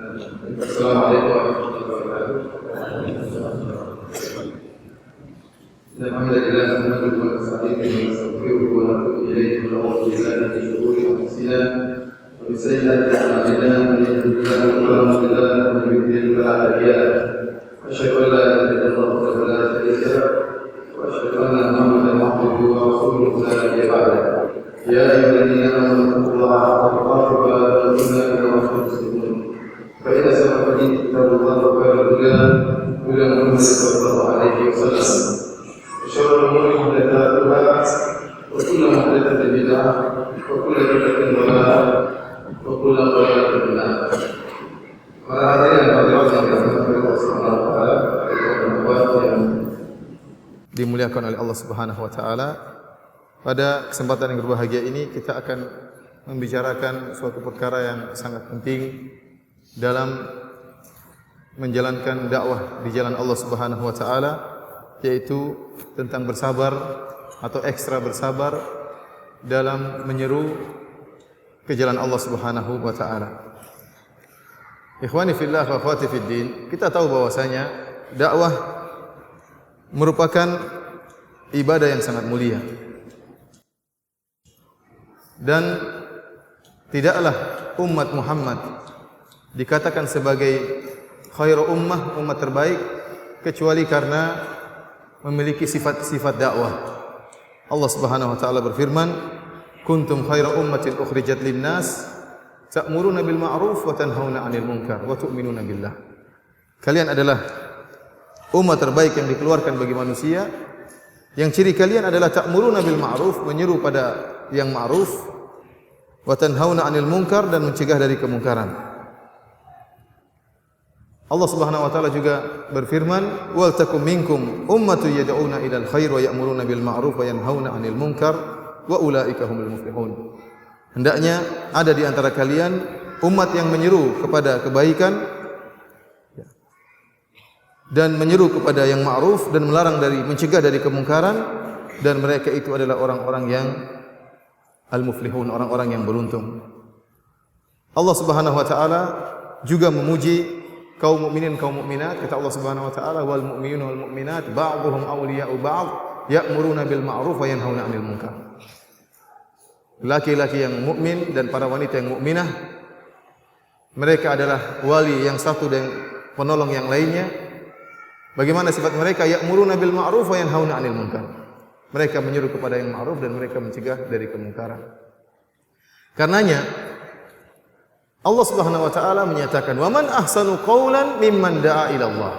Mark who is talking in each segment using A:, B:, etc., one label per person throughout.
A: Assalamualaikum warahmatullahi wabarakatuh. Alhamdulillah, nahmaduhu wa nasta'inuhu wa nastaghfiruhu wa natubu ilayhi wa na'udzu billahi min shururi anfusina wa min sayyi'ati a'malina. Man yahdihillahu fala mudilla lahu wa man yudlil fala hadiya lahu. Asyhadu an la ilaha illallah wahdahu la syarika lahu wa asyhadu anna Muhammadan abduhu wa rasuluhu la nabiyya ba'dahu. Ya ayyuhalladzina amanu taqullaha haqqa tuqatih wa la tamutunna illa wa antum muslimun. فإن أصدق الحديث كتاب الله وخير الهدى هدى محمد صلى الله عليه وسلم وشر الأمور محدثاتها وكل محدثة بدعة وكل بدعة ضلالة وكل ضلالة في النار. Para hadirin dan hadirat yang dirahmati Allah Subhanahu wa taala, yang dimuliakan oleh Allah Subhanahu wa taala, pada kesempatan yang berbahagia ini kita akan membicarakan suatu perkara yang sangat penting dalam menjalankan dakwah di jalan Allah Subhanahu wa taala, yaitu tentang bersabar atau ekstra bersabar dalam menyeru ke jalan Allah Subhanahu wa taala. Ikhwani fillah wa akhwati fid din, kita tahu bahwasanya dakwah merupakan ibadah yang sangat mulia. Dan tidaklah umat Muhammad dikatakan sebagai khairu ummah, umat terbaik, kecuali karena memiliki sifat-sifat dakwah. Allah Subhanahu wa taala berfirman, "Kuntum khairu ummatin ukhrijat lin-nas, ta'muruna bil ma'ruf wa tanhauna 'anil munkar wa tu'minuna billah." Kalian adalah umat terbaik yang dikeluarkan bagi manusia, yang ciri kalian adalah ta'muruna bil ma'ruf, menyeru pada yang ma'ruf, wa tanhauna 'anil munkar, dan mencegah dari kemungkaran. Allah Subhanahu wa taala juga berfirman, "Wal takum minkum ummatun yad'una ilal khair wa ya'muruna bil ma'ruf wa yanhauna 'anil munkar wa ulaika humul muflihun." Hendaknya ada di antara kalian umat yang menyeru kepada kebaikan dan menyeru kepada yang ma'ruf dan melarang dari mencegah dari kemungkaran, dan mereka itu adalah orang-orang yang al-muflihun, orang-orang yang beruntung. Allah Subhanahu wa taala juga memuji kaum mukminin, kaum mukminat. Kata Allah Subhanahu wa taala, "Wal mu'minuna wal mu'minat ba'dhuhum awliya'u ba'd, ya'muruna bil ma'ruf wa yanhauna 'anil munkar." Laki-laki yang mukmin dan para wanita yang mukminah, mereka adalah wali yang satu dan penolong yang lainnya. Bagaimana sifat mereka? Ya'muruna bil ma'ruf wa yanhauna 'anil munkar. Mereka menyuruh kepada yang ma'ruf dan mereka mencegah dari kemungkaran. Karenanya Allah Subhanahu wa taala menyatakan, "Wa man ahsanu qawlan mimman da'a ila Allah."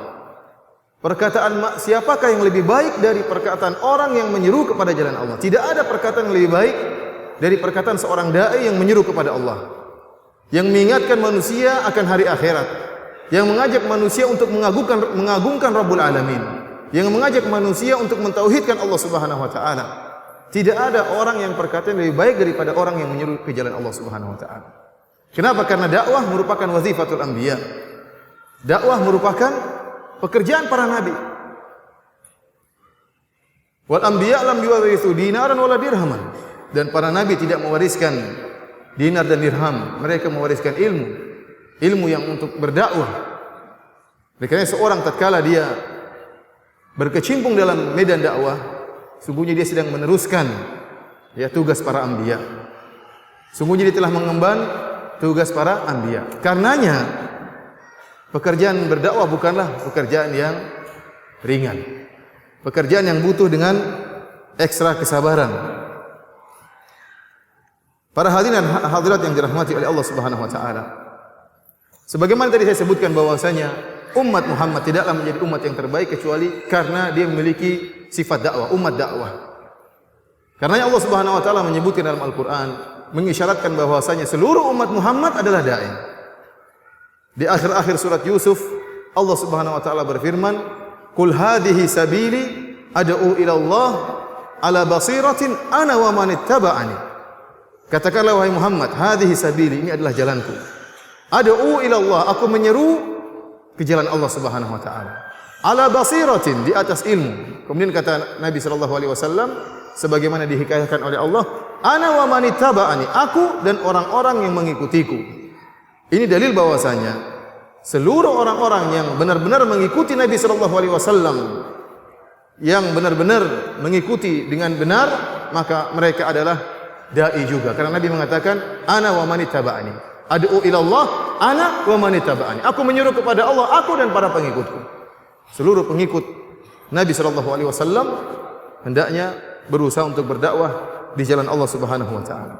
A: Perkataan siapakah yang lebih baik dari perkataan orang yang menyeru kepada jalan Allah? Tidak ada perkataan yang lebih baik dari perkataan seorang dai yang menyeru kepada Allah, yang mengingatkan manusia akan hari akhirat, yang mengajak manusia untuk mengagungkan Rabbul Alamin, yang mengajak manusia untuk mentauhidkan Allah Subhanahu wa taala. Tidak ada orang yang perkataan lebih baik daripada orang yang menyeru ke jalan Allah Subhanahu wa taala. Kenapa? Karena dakwah merupakan wazifatul anbiya. Dakwah merupakan pekerjaan para nabi. Wal anbiya lam yuwarithu dinaran wala dirhaman. Dan para nabi tidak mewariskan dinar dan dirham. Mereka mewariskan ilmu. Ilmu yang untuk berdakwah. Karena seorang tatkala dia berkecimpung dalam medan dakwah, sungguhnya dia sedang meneruskan tugas para anbiya. Sungguhnya dia telah mengemban tugas para anbiya. Karenanya pekerjaan berdakwah bukanlah pekerjaan yang ringan. Pekerjaan yang butuh dengan ekstra kesabaran. Para hadirin dan hadirat yang dirahmati oleh Allah Subhanahu wa taala. Sebagaimana tadi saya sebutkan bahwasanya umat Muhammad tidaklah menjadi umat yang terbaik kecuali karena dia memiliki sifat dakwah, umat dakwah. Karena Allah Subhanahu wa taala menyebutkan dalam Al-Qur'an, mengisyaratkan bahwasanya seluruh umat Muhammad adalah dai. Di akhir-akhir surat Yusuf, Allah Subhanahu wa taala berfirman, "Qul hadhihi sabili ad'u ila Allah ala basiratin ana wa man ittaba'ani." Katakanlah wahai Muhammad, hadhihi sabili, ini adalah jalanku. Ad'u ila Allah, aku menyeru ke jalan Allah Subhanahu wa taala. Ala basiratin, di atas ilmu. Kemudian kata Nabi sallallahu alaihi wasallam sebagaimana dihikayatkan oleh Allah, "Ana wa man ittaba'ani," aku dan orang-orang yang mengikutiku. Ini dalil bahwasanya
B: seluruh orang-orang yang benar-benar mengikuti Nabi sallallahu alaihi wasallam, yang benar-benar mengikuti dengan benar, maka mereka adalah dai juga. Karena Nabi mengatakan, ana wa man ittaba'ani. Ad'u ila Allah, ana wa man ittaba'ani. Aku menyuruh kepada Allah, aku dan para pengikutku. Seluruh pengikut Nabi sallallahu alaihi wasallam hendaknya berusaha untuk berdakwah di jalan Allah Subhanahu wa taala.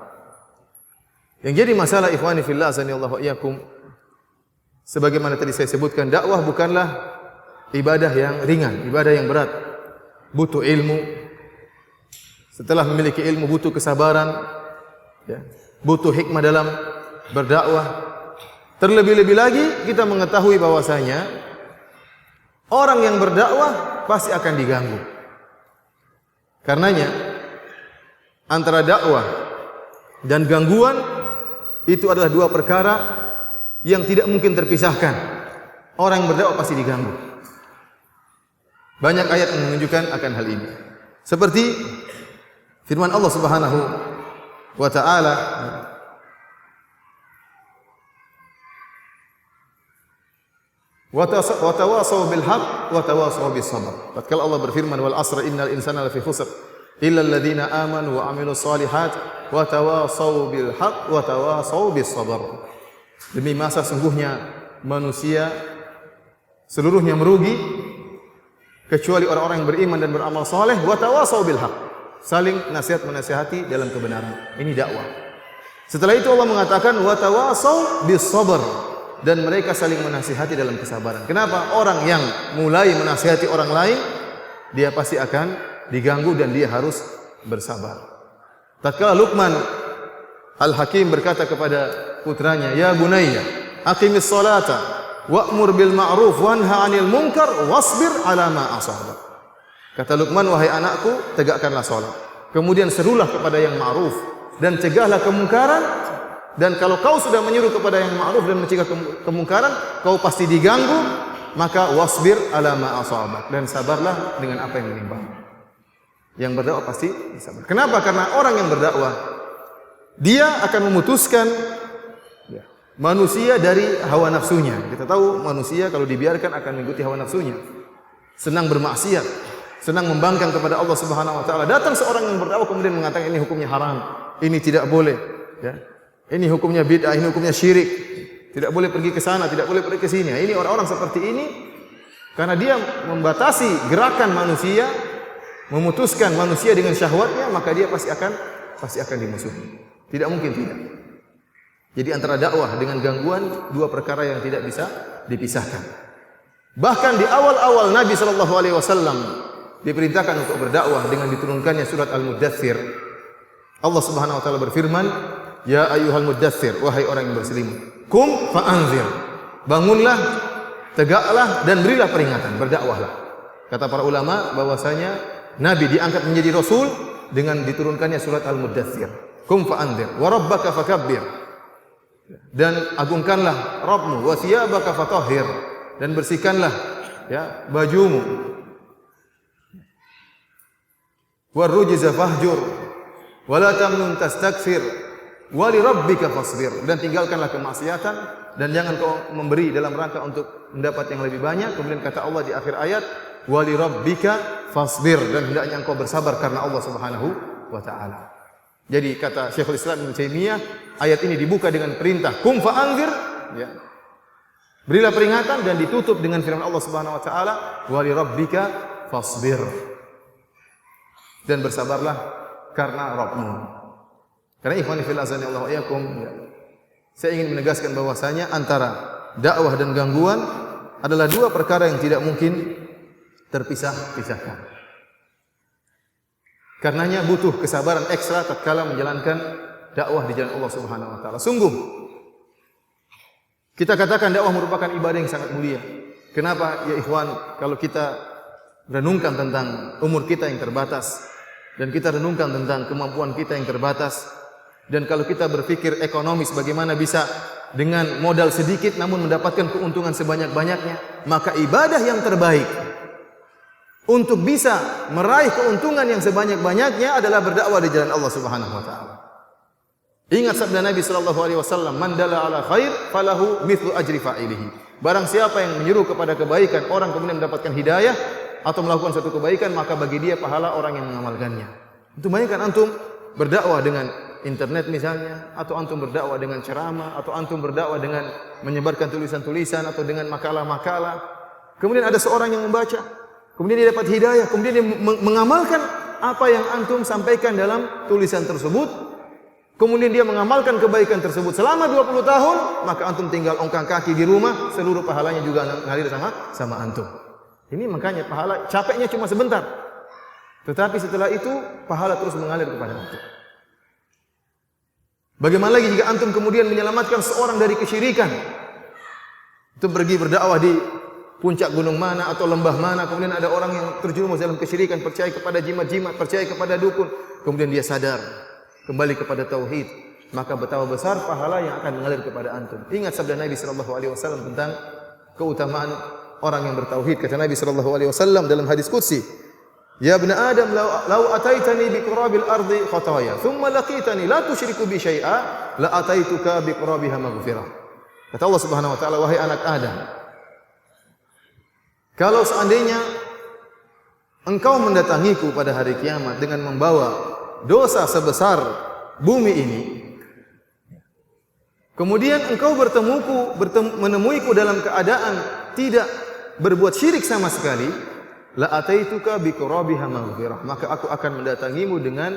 B: Yang jadi masalah ikhwani fillah azanillahu iyyakum, sebagaimana tadi saya sebutkan, dakwah bukanlah ibadah yang ringan, ibadah yang berat. Butuh ilmu. Setelah memiliki ilmu butuh kesabaran, ya. Butuh hikmah dalam berdakwah. Terlebih-lebih lagi kita mengetahui bahwasanya orang yang berdakwah pasti akan diganggu. Karenanya antara dakwah dan gangguan itu adalah dua perkara yang tidak mungkin terpisahkan. Orang yang berdakwah pasti diganggu. Banyak ayat yang menunjukkan akan hal ini. Seperti firman Allah Subhanahu wa taala, wa tawasaw bil haqq wa tawasaw bis sabr. Tatkala Allah berfirman, wal asr innal insana lafi khusr illa alladziina aamanu wa 'amilus shalihaat wa tawasaw bil haqq wa tawasaw bis sabr. Demi masa sungguhnya manusia seluruhnya merugi kecuali orang-orang yang beriman dan beramal saleh, wa tawasaw bil haqq. Saling nasihat menasihati dalam kebenaran. Ini dakwah. Setelah itu Allah mengatakan wa tawasaw bis sabr, dan mereka saling menasihati dalam kesabaran. Kenapa? Orang yang mulai menasihati orang lain, dia pasti akan diganggu dan dia harus bersabar. Tatkala Luqman Al-Hakim berkata kepada putranya, "Ya bunayya, aqimis salata wa'mur bil ma'ruf wanha 'anil munkar wasbir 'ala ma asabak." Kata Luqman, "Wahai anakku, tegakkanlah salat. Kemudian serulah kepada yang ma'ruf dan cegahlah kemungkaran. Dan kalau kau sudah menyuruh kepada yang ma'ruf dan mencegah kemungkaran, kau pasti diganggu, maka wasbir 'ala ma asabak, dan sabarlah dengan apa yang menimpa." Yang berdakwah pasti sabar. Kenapa? Karena orang yang berdakwah dia akan memutuskan manusia dari hawa nafsunya. Kita tahu manusia kalau dibiarkan akan mengikuti hawa nafsunya. Senang bermaksiat, senang membangkang kepada Allah Subhanahu wa taala. Datang seorang yang berdakwah kemudian mengatakan ini hukumnya haram, ini tidak boleh, ya. Ini hukumnya bid'ah, ini hukumnya syirik. Tidak boleh pergi ke sana, tidak boleh pergi ke sini. Ini orang-orang seperti ini karena dia membatasi gerakan manusia, memutuskan manusia dengan syahwatnya, maka dia pasti akan dimusuhi. Tidak mungkin tidak. Jadi antara dakwah dengan gangguan dua perkara yang tidak bisa dipisahkan. Bahkan di awal-awal Nabi sallallahu alaihi wasallam diperintahkan untuk berdakwah dengan diturunkannya surat Al-Muddatsir. Allah Subhanahu wa taala berfirman, "Ya ayyuhal muddatsir, wahai orang yang berselimut, kum fa'anzir." Bangunlah, tegaklah dan berilah peringatan, berdakwahlah. Kata para ulama bahwasanya Nabi diangkat menjadi rasul dengan diturunkannya surat Al-Muddatsir. Kum fa'anzir wa rabbaka fakabbir. Dan agungkanlah Rabbmu, wa thiyabaka fatahhir, dan bersihkanlah ya bajumu. War rujza fahjur wa la tamnun tastakthir wa li rabbika fasbir, dan tinggalkanlah kemaksiatan dan jangan kau memberi dalam rangka untuk mendapat yang lebih banyak. Kemudian kata Allah di akhir ayat, wa li rabbika fasbir, dan hendaknya engkau bersabar karena Allah Subhanahu wa taala. Jadi kata Syekhul Islam Ibnu Taimiyah, ayat ini dibuka dengan perintah kum fa'anzir, ya. Berilah peringatan, dan ditutup dengan firman Allah Subhanahu wa taala, wa li rabbika fasbir, dan bersabarlah karena Rabbmu. Karena ikhwani fillah azanillahu iyyakum, saya ingin menegaskan bahwasanya antara dakwah dan gangguan adalah dua perkara yang tidak mungkin terpisahkan. Karenanya butuh kesabaran ekstra tatkala menjalankan dakwah di jalan Allah Subhanahu wa taala. Sungguh kita katakan dakwah merupakan ibadah yang sangat mulia. Kenapa ya ikhwan? Kalau kita renungkan tentang umur kita yang terbatas, dan kita renungkan tentang kemampuan kita yang terbatas, dan kalau kita berpikir ekonomis bagaimana bisa dengan modal sedikit namun mendapatkan keuntungan sebanyak-banyaknya, maka ibadah yang terbaik untuk bisa meraih keuntungan yang sebanyak-banyaknya adalah berdakwah di jalan Allah Subhanahu wa taala. Ingat sabda Nabi sallallahu alaihi wasallam, "Man dalla ala khair falahu mithlu ajri fa'ilihi." Barang siapa yang menyuruh kepada kebaikan, orang kemudian mendapatkan hidayah atau melakukan suatu kebaikan, maka bagi dia pahala orang yang mengamalkannya. Itu bayangkan antum berdakwah dengan internet misalnya, atau antum berdakwah dengan ceramah, atau antum berdakwah dengan menyebarkan tulisan-tulisan atau dengan makalah-makalah. Kemudian ada seorang yang membaca, kemudian dia dapat hidayah, kemudian dia mengamalkan apa yang antum sampaikan dalam tulisan tersebut. Kemudian dia mengamalkan kebaikan tersebut selama 20 tahun, maka antum tinggal ongkang kaki di rumah, seluruh pahalanya juga ngalir sama antum. Ini makanya pahala capeknya cuma sebentar. Tetapi setelah itu pahala terus mengalir kepada antum. Bagaimana lagi jika antum kemudian menyelamatkan seorang dari kesyirikan? Antum pergi berdakwah di puncak gunung mana atau lembah mana, kemudian ada orang yang terjerumus dalam kesyirikan, percaya kepada jimat-jimat, percaya kepada dukun, kemudian dia sadar, kembali kepada tauhid, maka betapa besar pahala yang akan mengalir kepada antum. Ingat sabda Nabi sallallahu alaihi wasallam tentang keutamaan orang yang bertauhid. Kata Nabi sallallahu alaihi wasallam dalam hadis qudsi, "Ya ibn Adam, law ataitani bi qurabil ardi khataya, thumma laqitani la tusyriku bi syai'a, la ataituka bi qurabiha maghfirah." Kata Allah Subhanahu wa taala, "Wahai anak Adam, kalau seandainya engkau mendatangiku pada hari kiamat dengan membawa dosa sebesar bumi ini, kemudian engkau menemuiku dalam keadaan tidak berbuat syirik sama sekali, la ataituka bi qurabiha maghfirah, maka aku akan mendatangimu dengan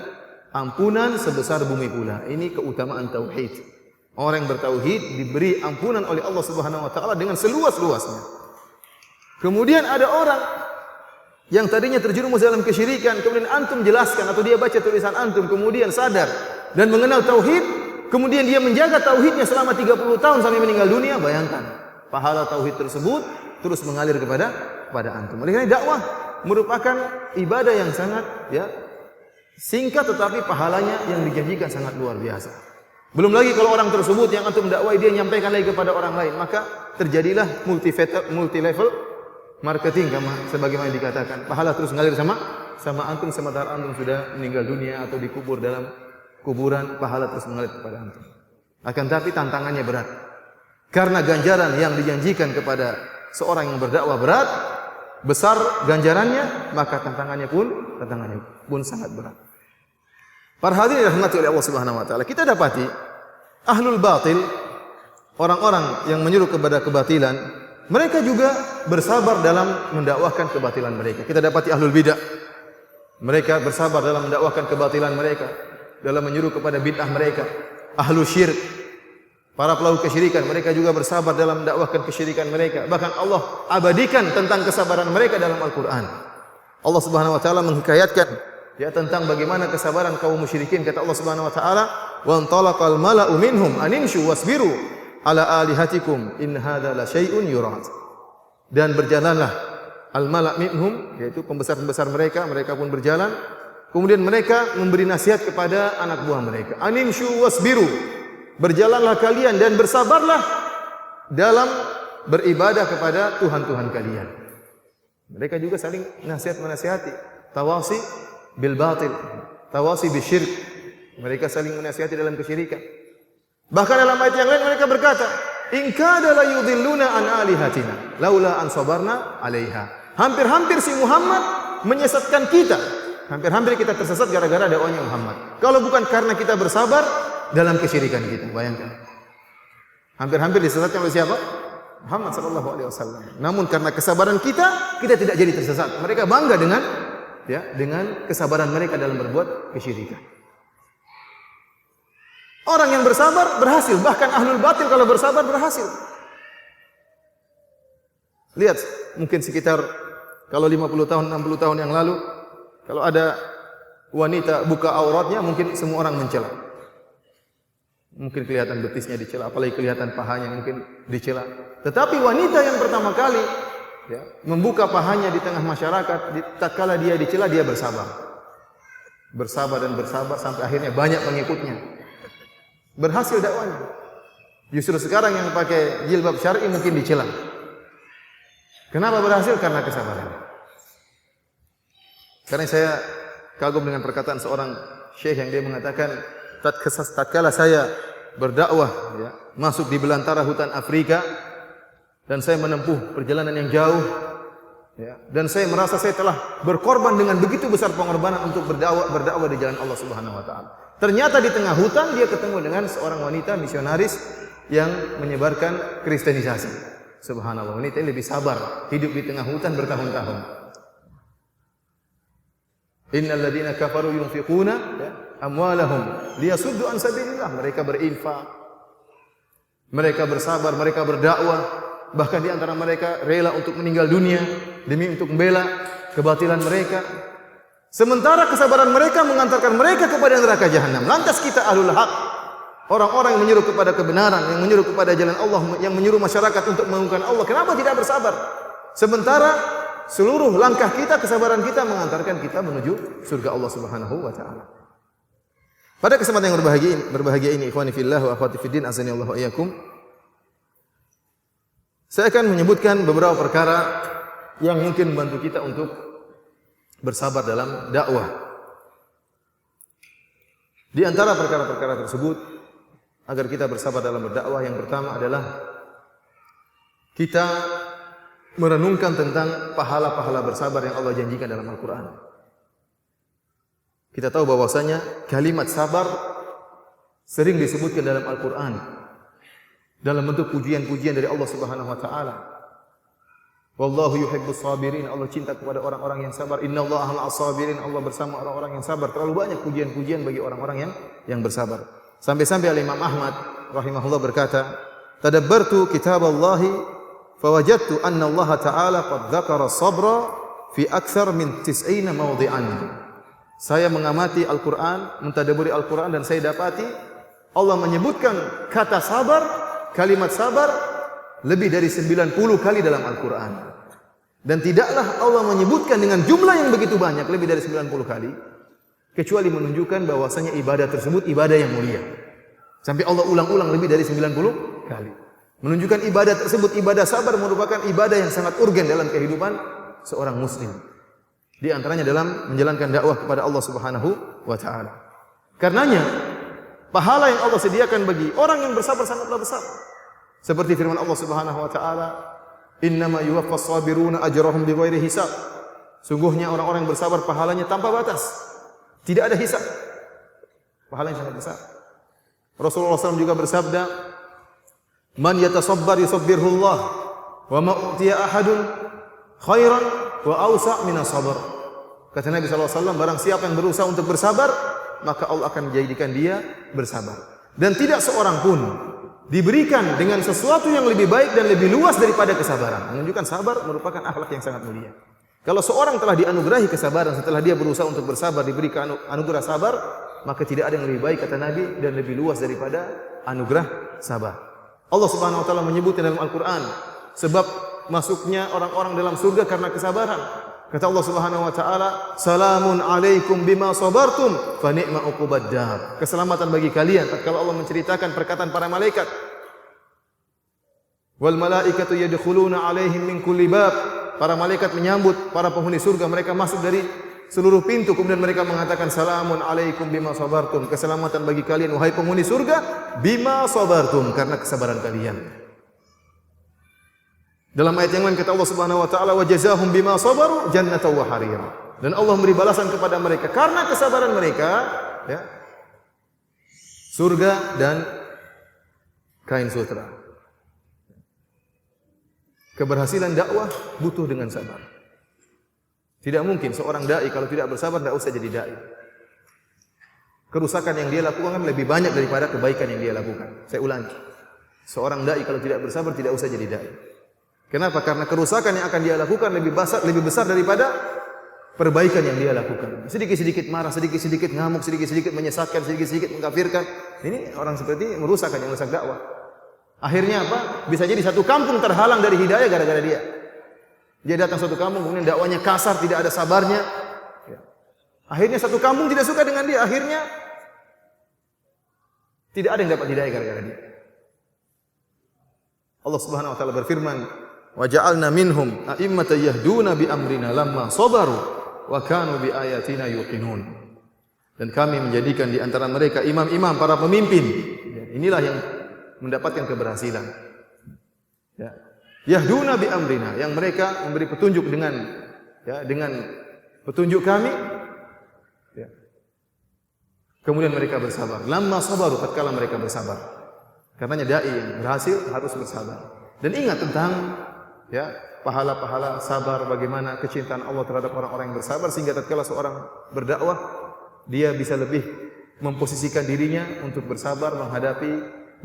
B: ampunan sebesar bumi pula." Ini keutamaan tauhid. Orang yang bertauhid diberi ampunan oleh Allah Subhanahu wa taala dengan seluas-luasnya. Kemudian ada orang yang tadinya terjerumus dalam kesyirikan, kemudian antum jelaskan atau dia baca tulisan antum, kemudian sadar dan mengenal tauhid, kemudian dia menjaga tauhidnya selama 30 tahun sampai meninggal dunia. Bayangkan, pahala tauhid tersebut terus mengalir kepada antum. Oleh karena dakwah merupakan ibadah yang sangat singkat, tetapi pahalanya yang dijanjikan sangat luar biasa. Belum lagi kalau orang tersebut yang antum dakwai dia menyampaikan lagi kepada orang lain, maka terjadilah multi level marketing sebagaimana dikatakan. Pahala terus ngalir sama antum sementara antum sudah meninggal dunia atau dikubur dalam kuburan, pahala terus mengalir kepada antum. Akan tapi tantangannya berat. Karena ganjaran yang dijanjikan kepada seorang yang berdakwah berat, besar ganjarannya, maka tantangannya pun sangat berat. Para hadirin dirahmati oleh Allah Subhanahu wa taala, kita dapati ahlul batil, orang-orang yang menyuruh kepada kebatilan, mereka juga bersabar dalam mendakwahkan kebatilan mereka. Kita dapati ahlul bidah, mereka bersabar dalam mendakwahkan kebatilan mereka, dalam menyuruh kepada bid'ah mereka. Ahlul syirik, para pelaku kesyirikan, mereka juga bersabar dalam mendakwahkan kesyirikan mereka. Bahkan Allah abadikan tentang kesabaran mereka dalam Al-Quran. Allah Subhanahu wa taala menghikayatkan tentang bagaimana kesabaran kaum musyrikin. Kata Allah Subhanahu wa taala, "Wa antalaqal mala'u minhum animshu wasbiru ala alihatikum in hadza la syai'un yurad." Dan berjalanlah al-mala' minhum, yaitu pembesar-pembesar mereka pun berjalan. Kemudian mereka memberi nasihat kepada anak buah mereka, "Animshu wasbiru." Berjalanlah kalian dan bersabarlah dalam beribadah kepada Tuhan-Tuhan kalian. Mereka juga saling menasihati. Tawasi bil batil, tawasi bisyirk. Mereka saling menasihati dalam kesyirikan. Bahkan dalam ayat yang lain mereka berkata, "In kada la yudhilluna an alihatina laula an sabarna 'alaiha." Hampir-hampir si Muhammad menyesatkan kita. Hampir-hampir kita tersesat gara-gara dakwahnya Muhammad. Kalau bukan karena kita bersabar dalam kesyirikan kita. Bayangkan. Hampir-hampir disesatkan oleh siapa? Muhammad sallallahu alaihi wasallam. Namun karena kesabaran kita tidak jadi tersesat. Mereka bangga dengan kesabaran mereka dalam berbuat kesyirikan. Orang yang bersabar berhasil, bahkan ahlul batil kalau bersabar berhasil. Lihat, mungkin sekitar kalau 50 tahun, 60 tahun yang lalu, kalau ada wanita buka auratnya, mungkin semua orang mencela. Mungkin kelihatan betisnya dicela, apalagi kelihatan pahanya mungkin dicela. Tetapi wanita yang pertama kali membuka pahanya di tengah masyarakat, tatkala dia dicela, dia bersabar. Bersabar dan bersabar sampai akhirnya banyak pengikutnya. Berhasil dakwanya. Justru sekarang yang pakai jilbab syar'i mungkin dicela. Kenapa berhasil? Karena kesabaran. Karena saya kagum dengan perkataan seorang syekh yang dia mengatakan, tatkala saya berdakwah masuk di belantara hutan Afrika, dan saya menempuh perjalanan yang jauh, ya, dan saya merasa saya telah berkorban dengan begitu besar pengorbanan untuk berdakwah di jalan Allah Subhanahu wa taala. Ternyata di tengah hutan dia ketemu dengan seorang wanita misionaris yang menyebarkan kristenisasi. Subhanallah, wanita ini lebih sabar, hidup di tengah hutan bertahun-tahun. Innal ladzina kafaru yunfiquna amwalahum liyasuddu an sabilillah. Mereka berinfak, mereka bersabar, mereka berdakwah, bahkan di antara mereka rela untuk meninggal dunia demi untuk membela kebatilan mereka. Sementara kesabaran mereka mengantarkan mereka kepada neraka jahanam. Lantas kita ahlul haq, orang-orang yang menyeru kepada kebenaran, yang menyeru kepada jalan Allah, yang menyeru masyarakat untuk mengagungkan Allah, kenapa tidak bersabar? Sementara seluruh langkah kita, kesabaran kita mengantarkan kita menuju surga Allah Subhanahu wa taala. Pada kesempatan yang berbahagia ini, ikhwani fillah wa akhwati fiddin, azani Allah wa iyyakum, saya akan menyebutkan beberapa perkara yang mungkin membantu kita untuk bersabar dalam dakwah. Di antara perkara-perkara tersebut agar kita bersabar dalam berdakwah, yang pertama adalah kita merenungkan tentang pahala-pahala bersabar yang Allah janjikan dalam Al-Quran. Kita tahu bahwasanya kalimat sabar sering disebutkan dalam Al-Quran dalam bentuk pujian-pujian dari Allah Subhanahu wa taala. Wallahu yuhibbus sabirin, Allah cinta kepada orang-orang yang sabar. Innallaha ma'as sabirin, Allah bersama orang-orang yang sabar. Terlalu banyak pujian-pujian bagi orang-orang yang bersabar. Sampai-sampai Imam Ahmad rahimahullah berkata, "Tadabbartu kitaballahi fawajadtu anna Allah Ta'ala qad dzakara sabra fi aktsar min 90 mawdhi'an." Saya mengamati Al-Qur'an, mentadabburi Al-Qur'an, dan saya dapati Allah menyebutkan kata sabar, kalimat sabar lebih dari 90 kali dalam Al-Quran. Dan tidaklah Allah menyebutkan dengan jumlah yang begitu banyak, lebih dari 90 kali, kecuali menunjukkan bahwasanya ibadah tersebut ibadah yang mulia. Sampai Allah ulang-ulang lebih dari 90 kali. Menunjukkan ibadah tersebut, ibadah sabar, merupakan ibadah yang sangat urgen dalam kehidupan seorang muslim. Di antaranya dalam menjalankan dakwah kepada Allah Subhanahu wa taala. Karenanya, pahala yang Allah sediakan bagi orang yang bersabar sangatlah besar. Seperti firman Allah Subhanahu wa taala, "Innama yuwaffas sabiruna ajrahum bighairi hisab." Sungguhnya orang-orang yang bersabar pahalanya tanpa batas. Tidak ada hisab. Pahalanya sangat besar. Rasulullah SAW juga bersabda, "Man yatasabbar yusabbirhullah, wa ma utiya ahadun khairan wa awsa' minas sabr." Kata Nabi SAW, barang siapa yang berusaha untuk bersabar, maka Allah akan menjadikan dia bersabar. Dan tidak seorang pun diberikan dengan sesuatu yang lebih baik dan lebih luas daripada kesabaran. Menunjukkan sabar merupakan akhlak yang sangat mulia. Kalau seorang telah dianugerahi kesabaran setelah dia berusaha untuk bersabar, diberikan anugerah sabar, maka tidak ada yang lebih baik, kata Nabi, dan lebih luas daripada anugerah sabar. Allah Subhanahu wa taala menyebutnya dalam Al-Qur'an, sebab masuknya orang-orang dalam surga karena kesabaran. Kata Allah Subhanahu wa taala, "Salamun alaikum bima sabartum fa ni'ma uqubad dar." Keselamatan bagi kalian tatkala Allah menceritakan perkataan para malaikat. Wal malaikatu yadkhuluna alaihim min kulli bab. Para malaikat menyambut para penghuni surga, mereka masuk dari seluruh pintu, kemudian mereka mengatakan, "Salamun alaikum bima sabartum." Keselamatan bagi kalian wahai penghuni surga bima sabartum, karena kesabaran kalian. Dalam ayat yang lain kata Allah Subhanahu wa taala, "Wa jazaahum bima sabaru jannatan wa harira." Dan Allah memberi balasan kepada mereka karena kesabaran mereka, ya, surga dan kain sutra. Keberhasilan dakwah butuh dengan sabar. Tidak mungkin seorang dai kalau tidak bersabar tidak usah jadi dai. Kerusakan yang dia lakukan lebih banyak daripada kebaikan yang dia lakukan. Saya ulangi. Seorang dai kalau tidak bersabar tidak usah jadi dai. Kenapa? Karena kerusakan yang akan dia lakukan lebih besar daripada perbaikan yang dia lakukan. Sedikit-sedikit marah, sedikit-sedikit ngamuk, sedikit-sedikit menyesatkan, sedikit-sedikit mengkafirkan. Ini orang seperti merusakkan, yang merusak dakwah. Akhirnya apa? Bisa jadi satu kampung terhalang dari hidayah gara-gara dia. Dia datang suatu kampung, kemudian dakwanya kasar, tidak ada sabarnya. Akhirnya satu kampung tidak suka dengan dia. Akhirnya tidak ada yang dapat hidayah gara-gara dia. Allah Subhanahu wa taala berfirman, "Wa ja'alna minhum a'immatan yahduna bi amrina lamma sabaru wa kanu bi ayatina yuqinun." Dan kami menjadikan di antara mereka imam-imam, para pemimpin. Inilah yang mendapatkan keberhasilan. Ya. Yahduna bi amrina, yang mereka memberi petunjuk dengan petunjuk kami. Ya. Kemudian mereka bersabar. Lamma sabaru, tatkala mereka bersabar. Karenanya dai yang berhasil harus bersabar. Dan ingat tentang pahala-pahala sabar, bagaimana kecintaan Allah terhadap orang-orang yang bersabar, sehingga tatkala seorang berdakwah dia bisa lebih memposisikan dirinya untuk bersabar menghadapi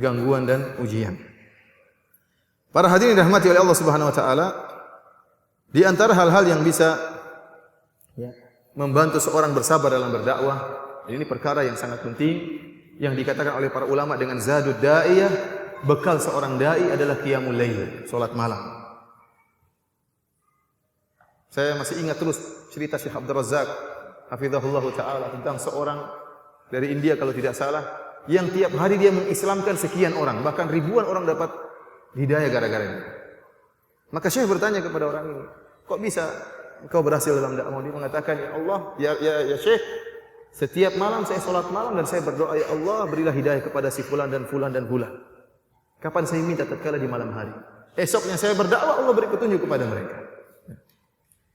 B: gangguan dan ujian. Para hadirin dirahmati oleh Allah Subhanahu wa taala, di antara hal-hal yang bisa membantu seorang bersabar dalam berdakwah, ini perkara yang sangat penting yang dikatakan oleh para ulama dengan zadud da'iyah, bekal seorang dai adalah qiyamul lail, salat malam. Saya masih ingat terus cerita Syekh Abdul Razak hafizahullah taala tentang seorang dari India kalau tidak salah, yang tiap hari dia mengislamkan sekian orang, bahkan ribuan orang dapat hidayah gara-gara ini. Maka Syekh bertanya kepada orang ini, kok bisa engkau berhasil dalam dakwah? Dia mengatakan, ya Allah, ya Syekh, setiap malam saya salat malam dan saya berdoa, ya Allah, berilah hidayah kepada si fulan dan fulan dan fulan. Kapan saya minta? Tatkala di malam hari. Esoknya saya berdakwah, Allah beri petunjuk kepada mereka.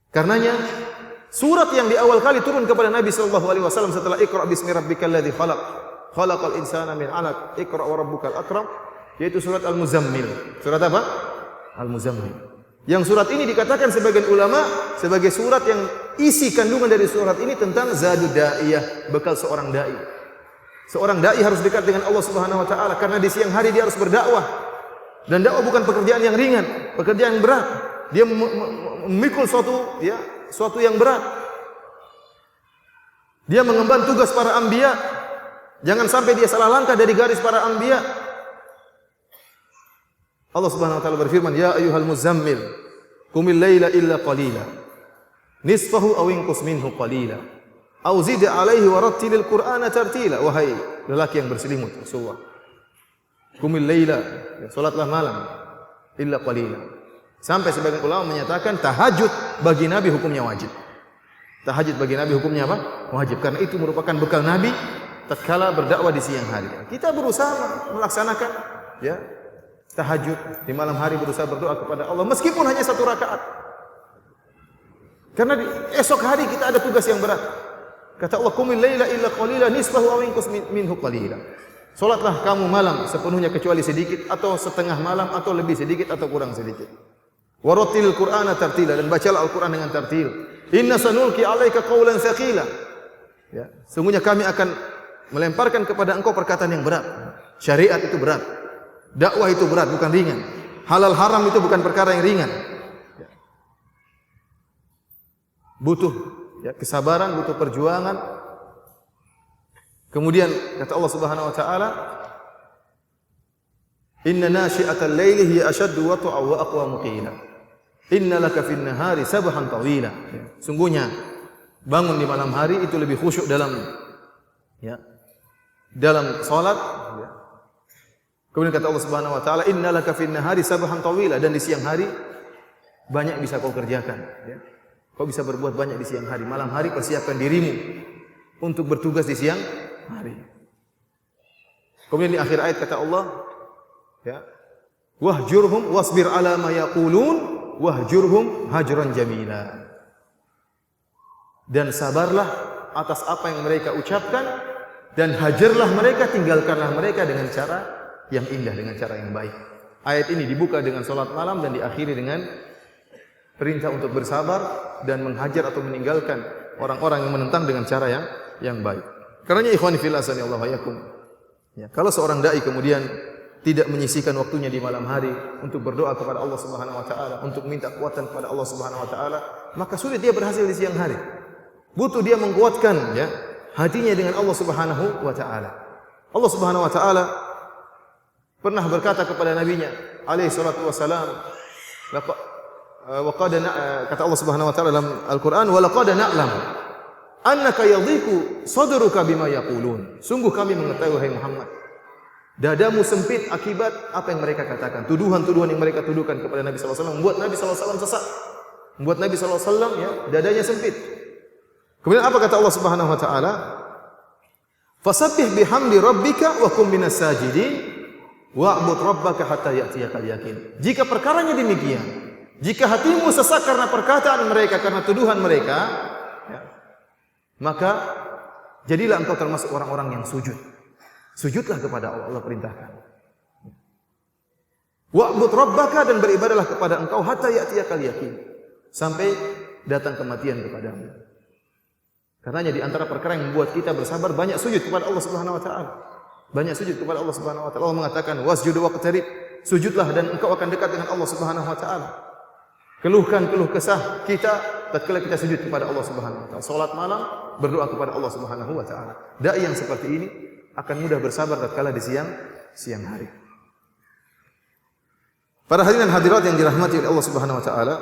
B: Karenanya surat yang di awal kali turun kepada Nabi sallallahu alaihi wasallam setelah Iqra bismi rabbikal ladzi khalaq, khalaqal insana min 'alaq, Iqra wa rabbukal akram, yaitu surat Al-Muzammil. Surat apa? Al-Muzammil. Yang surat ini dikatakan sebagian ulama sebagai surat yang isi kandungan dari surat ini tentang zadud da'iyah, bekal seorang dai. Seorang dai harus dekat dengan Allah Subhanahu wa taala karena di siang hari dia harus berdakwah. Dan dakwah bukan pekerjaan yang ringan, pekerjaan yang berat. Dia memikul suatu yang berat. Dia mengemban tugas para anbiya. Jangan sampai dia salah langkah dari garis para anbiya. Allah Subhanahu wa taala berfirman, "Ya ayyuhal muzammil, qumil laila illa qalila. Nisfahu aw inqus minhu qalila. Aw zid 'alaihi wa rattilil Qur'ana tartila." Wahai lelaki yang berselimut, Rasulullah. Qumil laila, salatlah malam illa qalila. Sampai sebagian ulama menyatakan tahajud bagi Nabi hukumnya wajib. Tahajud bagi Nabi hukumnya apa? Wajib. Karena itu merupakan bekal Nabi tatkala berdakwah di siang hari. Kita berusaha melaksanakan tahajud di malam hari, berusaha berdoa kepada Allah meskipun hanya 1 rakaat. Karena esok hari kita ada tugas yang berat. Kata Allah, "Qumil laila illa qalila nisfahu aw inqus minhu qalila." Salatlah kamu malam sepenuhnya kecuali sedikit, atau setengah malam, atau lebih sedikit, atau kurang sedikit. Warattilil Qur'ana tartila, dan bacalah Al-Qur'an dengan tartil. Inna sanulqi 'alaika qawlan tsaqila. Ya, sungguhnya kami akan melemparkan kepada engkau perkataan yang berat. Syariat itu berat. Dakwah itu berat, bukan ringan. Halal haram itu bukan perkara yang ringan. Ya. Butuh kesabaran, butuh perjuangan. Kemudian kata Allah Subhanahu wa taala, "Inna nasyi'atal laili hiya ashaddu wat'a wa aqwamu qila. Inna laka fin nahari sabhan tawila." Sungguhnya bangun di malam hari itu lebih khusyuk dalam salat. Kemudian kata Allah Subhanahu wa taala, "Inna laka fin nahari sabhan tawila." Dan di siang hari banyak bisa kau kerjakan. Kau bisa berbuat banyak di siang hari. Malam hari persiapkan dirimu untuk bertugas di siang hari. Kemudian di akhir ayat kata Allah, "Wahjurhum wasbir ala ma yaqulun wahjurhum hajran jamila." Dan sabarlah atas apa yang mereka ucapkan, dan hajarlah mereka, tinggalkanlah mereka dengan cara yang indah, dengan cara yang baik. Ayat ini dibuka dengan salat malam dan diakhiri dengan perintah untuk bersabar dan menghajar atau meninggalkan orang-orang yang menentang dengan cara yang baik. Karenanya ikhwani fillah sanallahu alaikum. Kalau seorang dai kemudian tidak menyisihkan waktunya di malam hari untuk berdoa kepada Allah Subhanahu wa taala, untuk minta kekuatan kepada Allah Subhanahu wa taala, maka sulit dia berhasil di siang hari. Butuh dia menguatkan hatinya dengan Allah Subhanahu wa taala. Allah Subhanahu wa taala pernah berkata kepada nabinya alaihi salatu wasalam, kata Allah Subhanahu wa taala dalam Al-Qur'an, "Wa laqad na'lam annaka yadhiku sadruka bima yaqulun." Sungguh kami mengetahui wahai Muhammad, dadamu sempit akibat apa yang mereka katakan. Tuduhan-tuduhan yang mereka tuduhkan kepada Nabi sallallahu alaihi wasallam membuat Nabi sallallahu alaihi wasallam sesat. Membuat Nabi sallallahu alaihi wasallam dadanya sempit. Kemudian apa kata Allah Subhanahu wa taala? "Fasabbih bihamdi rabbika wa kum minas sajidin." Wa'bud rabbaka hatta ya'tiyakal yaqin. Jika perkaranya demikian, jika hatimu sesak karena perkataan mereka, karena tuduhan mereka, ya, maka jadilah engkau termasuk orang-orang yang sujud. Sujudlah kepada Allah, Allah perintahkan. Wa'bud rabbaka, dan beribadahlah kepada engkau hatta ya'tiyakal yaqin, sampai datang kematian kepadamu. Karenanya di antara perkara yang membuat kita bersabar, banyak sujud kepada Allah Subhanahu wa taala. Banyak sujud kepada Allah Subhanahu wa taala. Allah mengatakan wasjudu waqtarib, sujudlah dan engkau akan dekat dengan Allah Subhanahu wa taala. Keluhkan keluh kesah kita tatkala kita sujud kepada Allah Subhanahu wa taala. Salat malam berdoa kepada Allah Subhanahu wa taala. Dai yang seperti ini akan mudah bersabar tatkala di siang hari. Para hadirin dan hadirat yang dirahmati oleh Allah Subhanahu wa taala,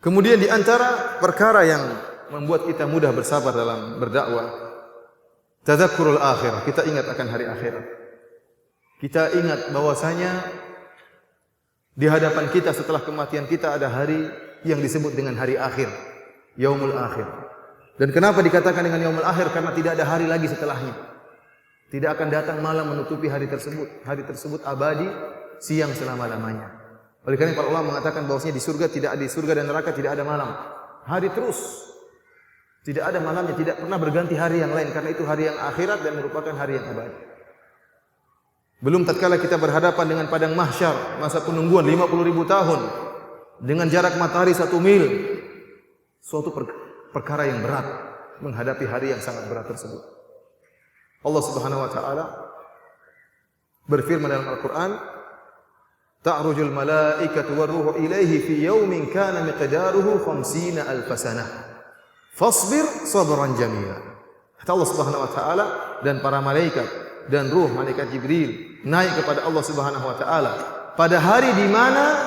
B: kemudian di antara perkara yang membuat kita mudah bersabar dalam berdakwah, tadzakurul akhirah, kita ingat akan hari akhirat. Kita ingat bahwasanya di hadapan kita setelah kematian kita ada hari yang disebut dengan hari akhir, yaumul akhir. Dan kenapa dikatakan dengan yaumul akhir? Karena tidak ada hari lagi setelahnya. Tidak akan datang malam menutupi hari tersebut. Hari tersebut abadi, siang selama-lamanya. Oleh karena para ulama mengatakan bahwasanya di surga dan neraka tidak ada malam. Hari terus. Tidak ada malamnya, tidak pernah berganti hari yang lain, karena itu hari yang akhirat dan merupakan hari yang abadi. Belum tatkala kita berhadapan dengan padang mahsyar, masa penungguan 50.000 tahun dengan jarak matahari 1 mil. Suatu perkara yang berat menghadapi hari yang sangat berat tersebut. Allah Subhanahu wa taala berfirman dalam Al-Qur'an, ta'rujul malaikatu war-ruhu ilaihi fi yaumin kana miqdaruhu 50,000 sanah. Fasbir sabran jamila. Kata Allah Subhanahu wa taala, dan para malaikat dan ruh malaikat Jibril naik kepada Allah Subhanahu wa taala pada hari di mana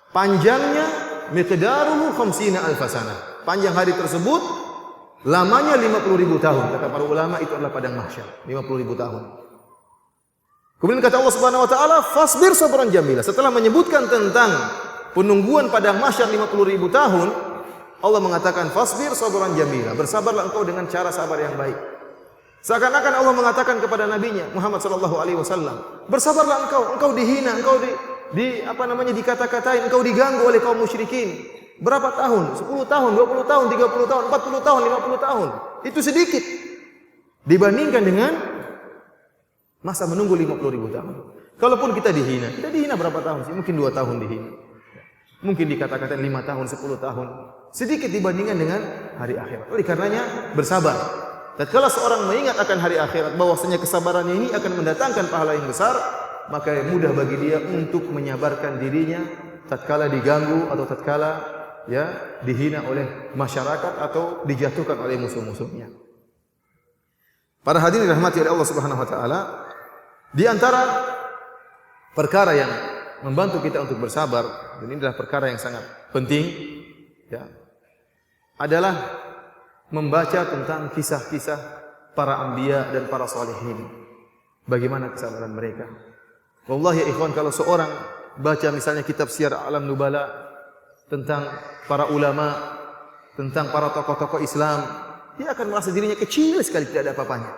B: panjangnya miqdaruhu 50,000 sanah. Panjang hari tersebut lamanya 50.000 tahun. Kata para ulama itu adalah padang mahsyar, 50.000 tahun. Kemudian kata Allah Subhanahu wa taala, fasbir sabran jamila. Setelah menyebutkan tentang penungguan padang mahsyar 50.000 tahun, Allah mengatakan fasbir sabran jamila, bersabarlah engkau dengan cara sabar yang baik. Seakan-akan Allah mengatakan kepada nabinya Muhammad sallallahu alaihi wasallam, bersabarlah engkau dihina, engkau dikata-katain, engkau diganggu oleh kaum musyrikin. Berapa tahun? 10 tahun, 20 tahun, 30 tahun, 40 tahun, 50 tahun. Itu sedikit dibandingkan dengan masa menunggu 50.000 tahun. Kalaupun kita dihina berapa tahun sih? Mungkin 2 tahun dihina. Mungkin dikata-katain 5 tahun, 10 tahun. Sedikit dibandingkan dengan hari akhirat. Oleh karenanya bersabar. Tatkala seorang mengingat akan hari akhirat, bahwasanya kesabarannya ini akan mendatangkan pahala yang besar, maka mudah bagi dia untuk menyabarkan dirinya tatkala diganggu atau tatkala dihina oleh masyarakat atau dijatuhkan oleh musuh-musuhnya. Para hadirin dirahmati oleh Allah Subhanahu wa taala, di antara perkara yang membantu kita untuk bersabar, dan ini adalah perkara yang sangat penting, adalah membaca tentang kisah-kisah para anbiya dan para salihin. Bagaimana kesabaran mereka. Wallahi ya ikhwan, kalau seorang baca misalnya kitab Syiar A'lam Nubala tentang para ulama, tentang para tokoh-tokoh Islam, dia akan merasa dirinya kecil sekali, tidak ada apa-apanya.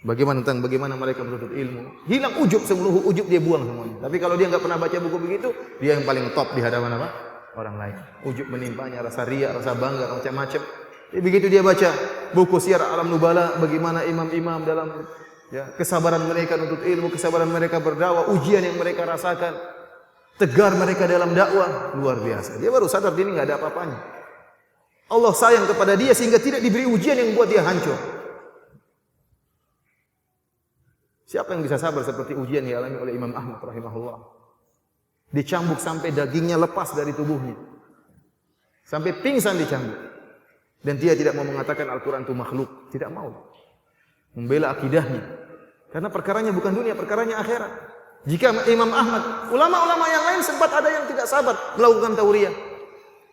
B: Bagaimana mereka menuntut ilmu. Hilang ujub, seluruh ujub dia buang semuanya. Tapi kalau dia enggak pernah baca buku begitu, dia yang paling top di hadapan orang lain. Ujub menimpanya, rasa riya, rasa bangga, macam-macam. Begitu dia baca buku Syiar A'lam Nubala, bagaimana imam-imam dalam kesabaran mereka menuntut ilmu, kesabaran mereka berdakwah, ujian yang mereka rasakan, tegar mereka dalam dakwah, luar biasa. Dia baru sadar dia ini enggak ada apa-apanya. Allah sayang kepada dia sehingga tidak diberi ujian yang membuat dia hancur. Siapa yang bisa sabar seperti ujian yang dialami oleh Imam Ahmad rahimahullah? Dicambuk sampai dagingnya lepas dari tubuhnya. Sampai pingsan dicambuk. Dan dia tidak mau mengatakan Al-Quran itu makhluk. Tidak mau. Membela akidahnya. Karena perkaranya bukan dunia, perkaranya akhirat. Jika Imam Ahmad, ulama-ulama yang lain sempat ada yang tidak sabar melakukan tauriyah.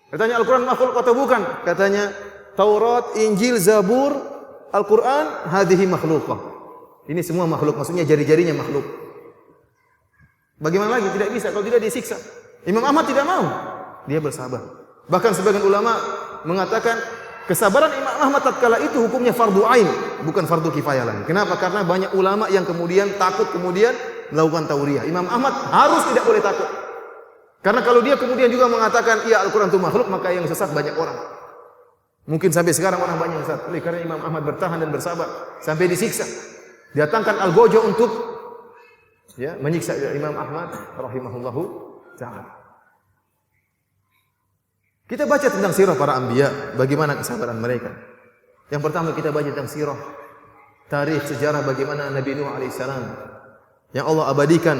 B: Katanya Al-Quran makhluk atau bukan? Katanya Taurat, Injil, Zabur, Al-Quran, hadhihi makhlukah. Ini semua makhluk, maksudnya jari-jarinya makhluk. Bagaimana lagi? Tidak bisa, kalau tidak disiksa. Imam Ahmad tidak mau. Dia bersabar. Bahkan sebagian ulama mengatakan kesabaran Imam Ahmad tatkala itu hukumnya fardu ain, bukan fardu kifayah lagi. Kenapa? Karena banyak ulama yang kemudian takut kemudian melakukan tauriyah. Imam Ahmad harus tidak boleh takut. Karena kalau dia kemudian juga mengatakan iya Al-Quran itu makhluk, maka yang sesat banyak orang. Mungkin sampai sekarang orang banyak yang sesat. Oleh karena Imam Ahmad bertahan dan bersabar sampai disiksa. Datangkan Al-Gojo untuk menyiksa Imam Ahmad rahimahullahu ta'ala. Kita baca tentang sirah para anbiya, bagaimana kesabaran mereka. Yang pertama kita baca tentang sirah, tarikh sejarah bagaimana Nabi Nuh alaihissalam yang Allah abadikan,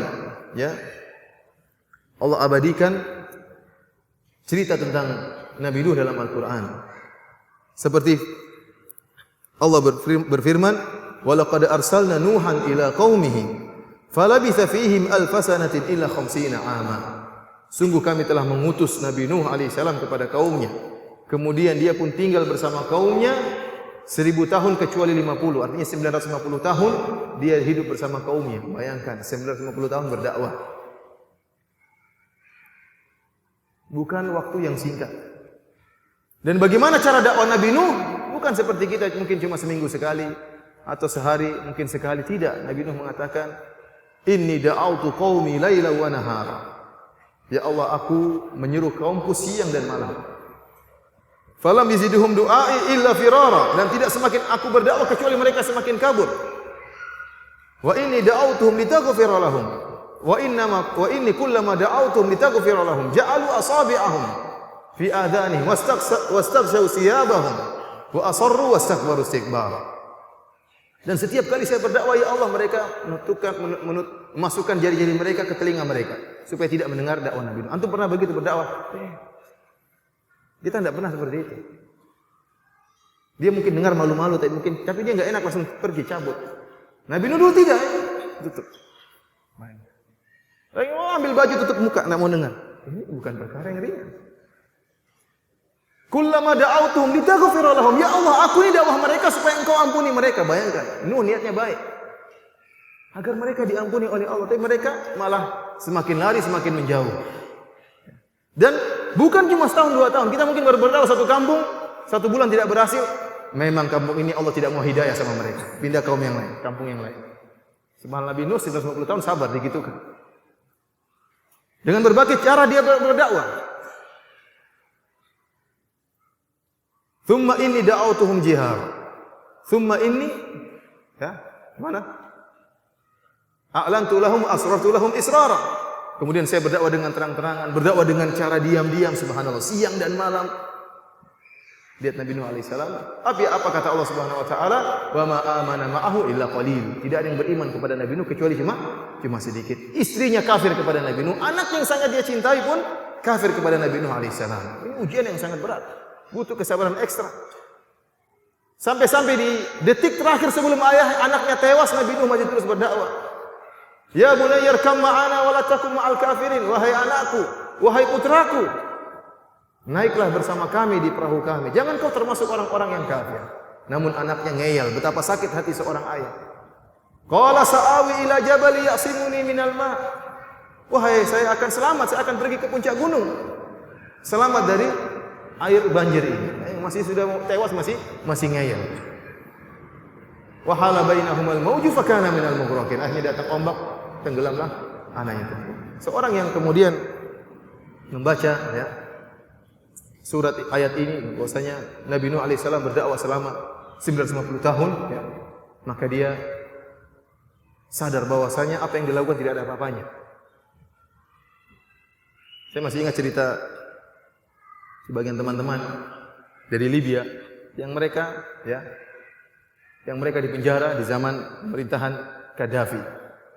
B: Allah abadikan cerita tentang Nabi Nuh dalam Al-Quran. Seperti Allah berfirman, "Walaqad arsalna Nuhan ila qaumihi, falabitha fihim alfasanatin illa 50 ama." Sungguh kami telah mengutus Nabi Nuh alaihissalam kepada kaumnya. Kemudian dia pun tinggal bersama kaumnya 1000 tahun kecuali 50. Artinya 950 tahun dia hidup bersama kaumnya. Bayangkan 950 tahun berdakwah. Bukan waktu yang singkat. Dan bagaimana cara dakwah Nabi Nuh? Bukan seperti kita mungkin cuma seminggu sekali atau sehari mungkin sekali. Tidak. Nabi Nuh mengatakan, "Inni da'autu qaumi laila wa nahara." Ya Allah, aku menyeru kaumku siang dan malam. Falam yazidhum du'ai illa firara, dan tidak semakin aku berdakwah kecuali mereka semakin kabur. Wa inni da'autuhum litaghfira lahum. Wa inni kullama da'autuhum litaghfira lahum ja'alu asabi'ahum fi adhanihim wastaghshaw siyabahum wa asarru wastakbaru istikbara. Dan setiap kali saya berdakwah, ya Allah, mereka memasukkan jari-jari mereka ke telinga mereka supaya tidak mendengar dakwah Nabi Nuh. Antum pernah begitu berdakwah? Kita tidak pernah seperti itu. Dia mungkin dengar malu-malu, tapi dia enggak enak langsung pergi cabut. Nabi Nuh dulu tidak, tutup. Ambil baju tutup muka, enggak mau dengar. Ini bukan perkara yang ringan. Kullama da'autuhum litaghfira lahum, ya Allah, aku ini dakwah mereka supaya Engkau ampuni mereka. Bayangkan, Nuh niatnya baik agar mereka diampuni oleh Allah, tapi mereka malah semakin lari semakin menjauh. Dan bukan cuma setahun 2 tahun, kita mungkin baru berdakwah satu kampung 1 bulan tidak berhasil. Memang kampung ini Allah tidak mau hidayah sama mereka, pindah kaum yang lain, kampung yang lain. Sebab Nabi Nuh 950 tahun sabar digitukan. Dengan berbagai cara dia berdakwah. Thumma inni da'autuhum jihar. Thumma inni, mana? A'lantu lahum asrartu lahum israra. Kemudian saya berdakwah dengan terang-terangan, berdakwah dengan cara diam-diam, subhanallah, siang dan malam. Lihat Nabi Nuh alaihissalam. Apa kata Allah Subhanahu wa taala? Wa ma amana ma'ahu illa qalil. Tidak ada yang beriman kepada Nabi Nuh kecuali cuma sedikit. Istrinya kafir kepada Nabi Nuh, anak yang sangat dia cintai pun kafir kepada Nabi Nuh alaihissalam. Ini ujian yang sangat berat. Butuh kesabaran ekstra. Sampai-sampai di detik terakhir sebelum anaknya tewas, Nabi Nuh masih terus berdakwah. Ya bunayya irkam ma'ana wa la takum ma'al kafirin. Wahai anakku, wahai putraku, naiklah bersama kami di perahu kami. Jangan kau termasuk orang-orang yang kafir. Namun anaknya ngeyel, betapa sakit hati seorang ayah. Qala sa'awi ila jabali ya'simuni minal ma'. Wahai, saya akan selamat, saya akan pergi ke puncak gunung. Selamat dari air banjir ini. Masih sudah tewas, masih ngeyel. Wa hala bainahumal mawju fa kana minal mughraqin. Akhirnya datang ombak, tenggelamlah anaknya itu. Seorang yang kemudian membaca surat ayat ini, bahwasanya Nabi Nuh alaihissalam berdakwah selama 950 tahun, maka dia sadar bahwasanya apa yang dilakukan tidak ada apa-apanya. Saya masih ingat cerita sebagian teman-teman dari Libya yang mereka dipenjara di zaman pemerintahan Gaddafi.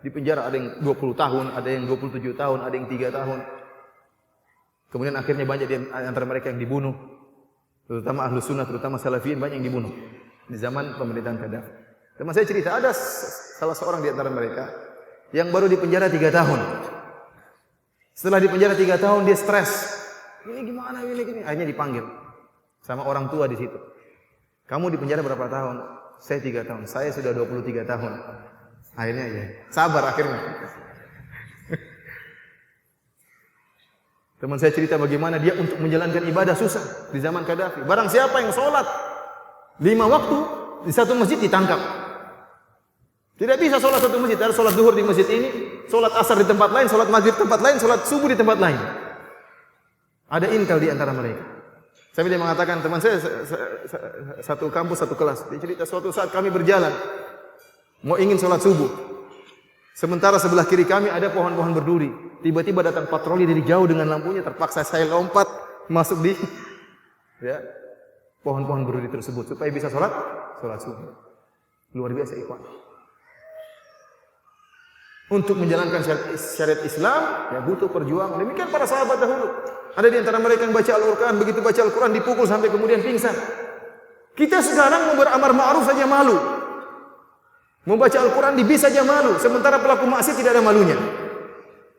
B: Dipenjara ada yang 20 tahun, ada yang 27 tahun, ada yang 3 tahun. Kemudian akhirnya banyak di antara mereka yang dibunuh. Terutama Ahlus Sunnah, terutama Salafiyin banyak yang dibunuh di zaman pemerintahan Gaddafi. Teman saya cerita ada salah seorang di antara mereka yang baru dipenjara 3 tahun. Setelah dipenjara 3 tahun dia stres. Ini gimana ini? Akhirnya dipanggil sama orang tua di situ. Kamu dipenjara berapa tahun? Saya 3 tahun. Saya sudah 23 tahun. Akhirnya sabar akhirnya. Teman saya cerita bagaimana dia untuk menjalankan ibadah susah di zaman Gaddafi. Barang siapa yang sholat 5 waktu di satu masjid ditangkap. Tidak bisa sholat satu masjid, harus sholat zuhur di masjid ini, sholat asar di tempat lain, sholat maghrib di tempat lain, sholat subuh di tempat lain. Ada intel di antara mereka. Sampai dia mengatakan, teman saya satu kampus, satu kelas. Dia cerita suatu saat kami berjalan, mau ingin sholat subuh. Sementara sebelah kiri kami ada pohon-pohon berduri. Tiba-tiba datang patroli dari jauh dengan lampunya. Terpaksa saya lompat masuk di pohon-pohon berduri tersebut supaya bisa sholat subuh. Luar biasa ikhwan. Untuk menjalankan syariat Islam ya butuh perjuangan. Demikian para sahabat dahulu. Ada di antara mereka yang baca Al-Quran, begitu baca Al-Quran dipukul sampai kemudian pingsan. Kita sekarang mau beramar ma'ruf saja malu. Membaca Al-Quran di bis saja malu, sementara pelaku maksiat tidak ada malunya.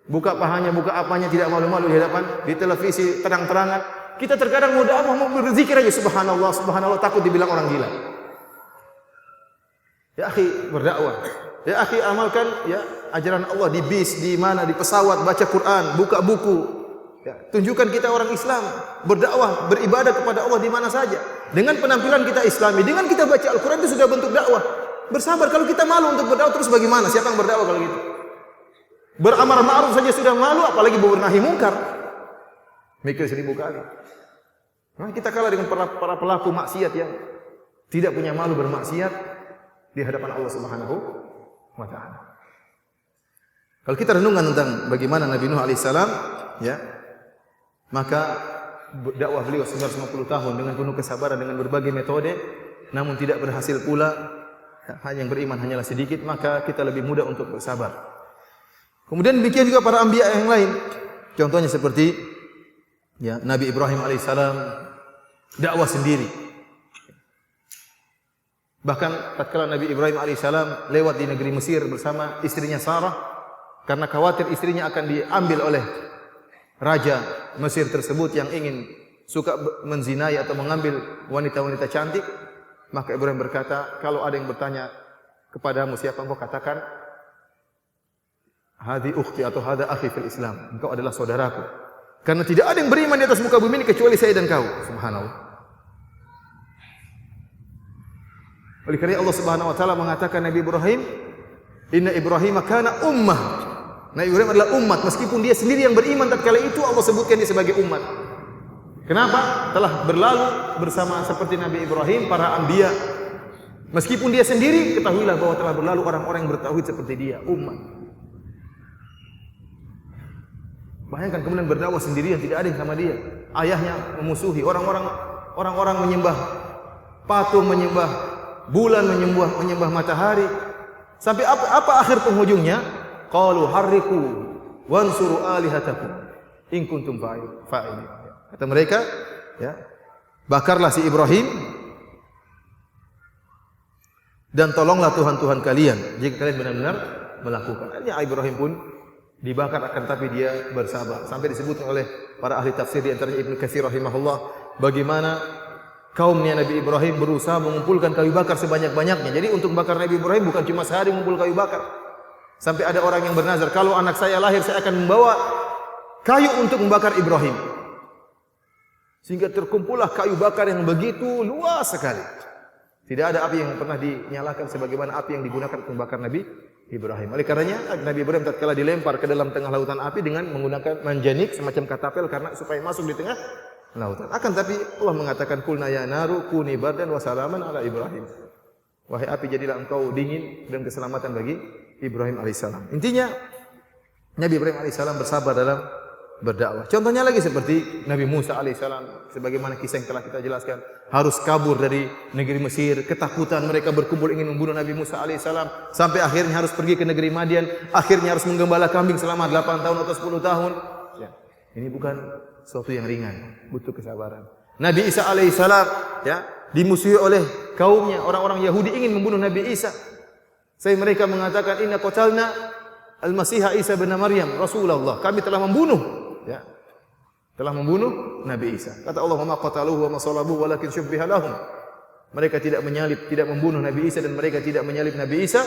B: Buka pahanya, buka apanya, tidak malu-malu di hadapan, di televisi terang-terangan. Kita terkadang mau dakwah, mau berzikir aja, subhanallah, subhanallah, takut dibilang orang gila. Ya akhi, berdakwah. Ya akhi, amalkan ya ajaran Allah di bis, di mana, di pesawat, baca Quran, buka buku. Ya, tunjukkan kita orang Islam, berdakwah, beribadah kepada Allah di mana saja. Dengan penampilan kita Islami, dengan kita baca Al-Quran itu sudah bentuk dakwah. Bersabar, kalau kita malu untuk berdakwah terus bagaimana? Siapa yang berdakwah kalau gitu? Beramar ma'ruf saja sudah malu, apalagi bernahi mungkar. Mikir 1000 kali. Nah, kita kalah dengan para pelaku maksiat yang tidak punya malu bermaksiat di hadapan Allah Subhanahu wa taala. Kalau kita renungkan tentang bagaimana Nabi Nuh alaihissalam, ya, maka dakwah beliau 950 tahun dengan penuh kesabaran dengan berbagai metode, namun tidak berhasil pula. Hanya yang beriman hanyalah sedikit, maka kita lebih mudah untuk bersabar. Kemudian demikian juga para anbiya yang lain. Contohnya seperti ya, Nabi Ibrahim alaihissalam dakwah sendiri. Bahkan tatkala Nabi Ibrahim alaihissalam lewat di negeri Mesir bersama istrinya Sarah, karena khawatir istrinya akan diambil oleh raja Mesir tersebut yang ingin suka menzinai atau mengambil wanita-wanita cantik. Maka Ibrahim berkata, kalau ada yang bertanya kepadamu siapa engkau, katakan hadi ukhti atau hada akhi fil Islam. Engkau adalah saudaraku. Karena tidak ada yang beriman di atas muka bumi ini kecuali saya dan kau. Subhanallah. Oleh karena Allah Subhanahu wa taala mengatakan Nabi Ibrahim, inna Ibrahim kana ummah. Nabi Ibrahim adalah umat, meskipun dia sendiri yang beriman tatkala itu Allah sebutkan dia sebagai umat. Kenapa? Telah berlalu bersama seperti Nabi Ibrahim para anbiya. Meskipun dia sendiri, ketahuilah bahwa telah berlalu orang-orang yang bertauhid seperti dia, umat. Bayangkan kemudian berdakwah sendirian, tidak ada yang sama dia. Ayahnya memusuhi, orang-orang menyembah patung, menyembah bulan, menyembah matahari. Sampai apa akhir penghujungnya? Qalu harriku wansuru alihatakum in kuntum fa'ilin. Kata mereka, ya, bakarlah si Ibrahim dan tolonglah Tuhan-Tuhan kalian jika kalian benar-benar melakukan. Akhirnya Ibrahim pun dibakar, akan tapi dia bersabar. Sampai disebut oleh para ahli tafsir di antaranya Ibnu Katsir rahimahullah, bagaimana kaumnya Nabi Ibrahim berusaha mengumpulkan kayu bakar sebanyak-banyaknya. Jadi untuk bakar Nabi Ibrahim bukan cuma sehari mengumpul kayu bakar. Sampai ada orang yang bernazar, kalau anak saya lahir saya akan membawa kayu untuk membakar Ibrahim. Sehingga terkumpullah kayu bakar yang begitu luas sekali. Tidak ada api yang pernah dinyalakan sebagaimana api yang digunakan untuk membakar Nabi Ibrahim. Oleh karenanya Nabi Ibrahim tatkala dilempar ke dalam tengah lautan api dengan menggunakan manjanik semacam katapel karena supaya masuk di tengah lautan. Akan tapi Allah mengatakan kulna ya naru kuni bardan wa salaman ala Ibrahim. Wahai api jadilah engkau dingin dan keselamatan bagi Ibrahim alaihissalam. Intinya Nabi Ibrahim alaihissalam bersabar dalam berdakwah. Contohnya lagi seperti Nabi Musa alaihissalam, sebagaimana kisah yang telah kita jelaskan, harus kabur dari negeri Mesir, ketakutan mereka berkumpul ingin membunuh Nabi Musa alaihissalam, sampai akhirnya harus pergi ke negeri Madian, akhirnya harus menggembala kambing selama 8 tahun atau 10 tahun. Ya, ini bukan sesuatu yang ringan, butuh kesabaran. Nabi Isa alaihissalam, ya, dimusuhi oleh kaumnya, orang-orang Yahudi ingin membunuh Nabi Isa. Saya mereka mengatakan inna qatalna al-Masih Isa bin Maryam Rasulullah. Kami telah membunuh, ya, telah membunuh Nabi Isa. Kata Allah, "Ma qataluhu wa ma salabuhu walakin syubbiha lahum." Mereka tidak menyalib, tidak membunuh Nabi Isa dan mereka tidak menyalib Nabi Isa,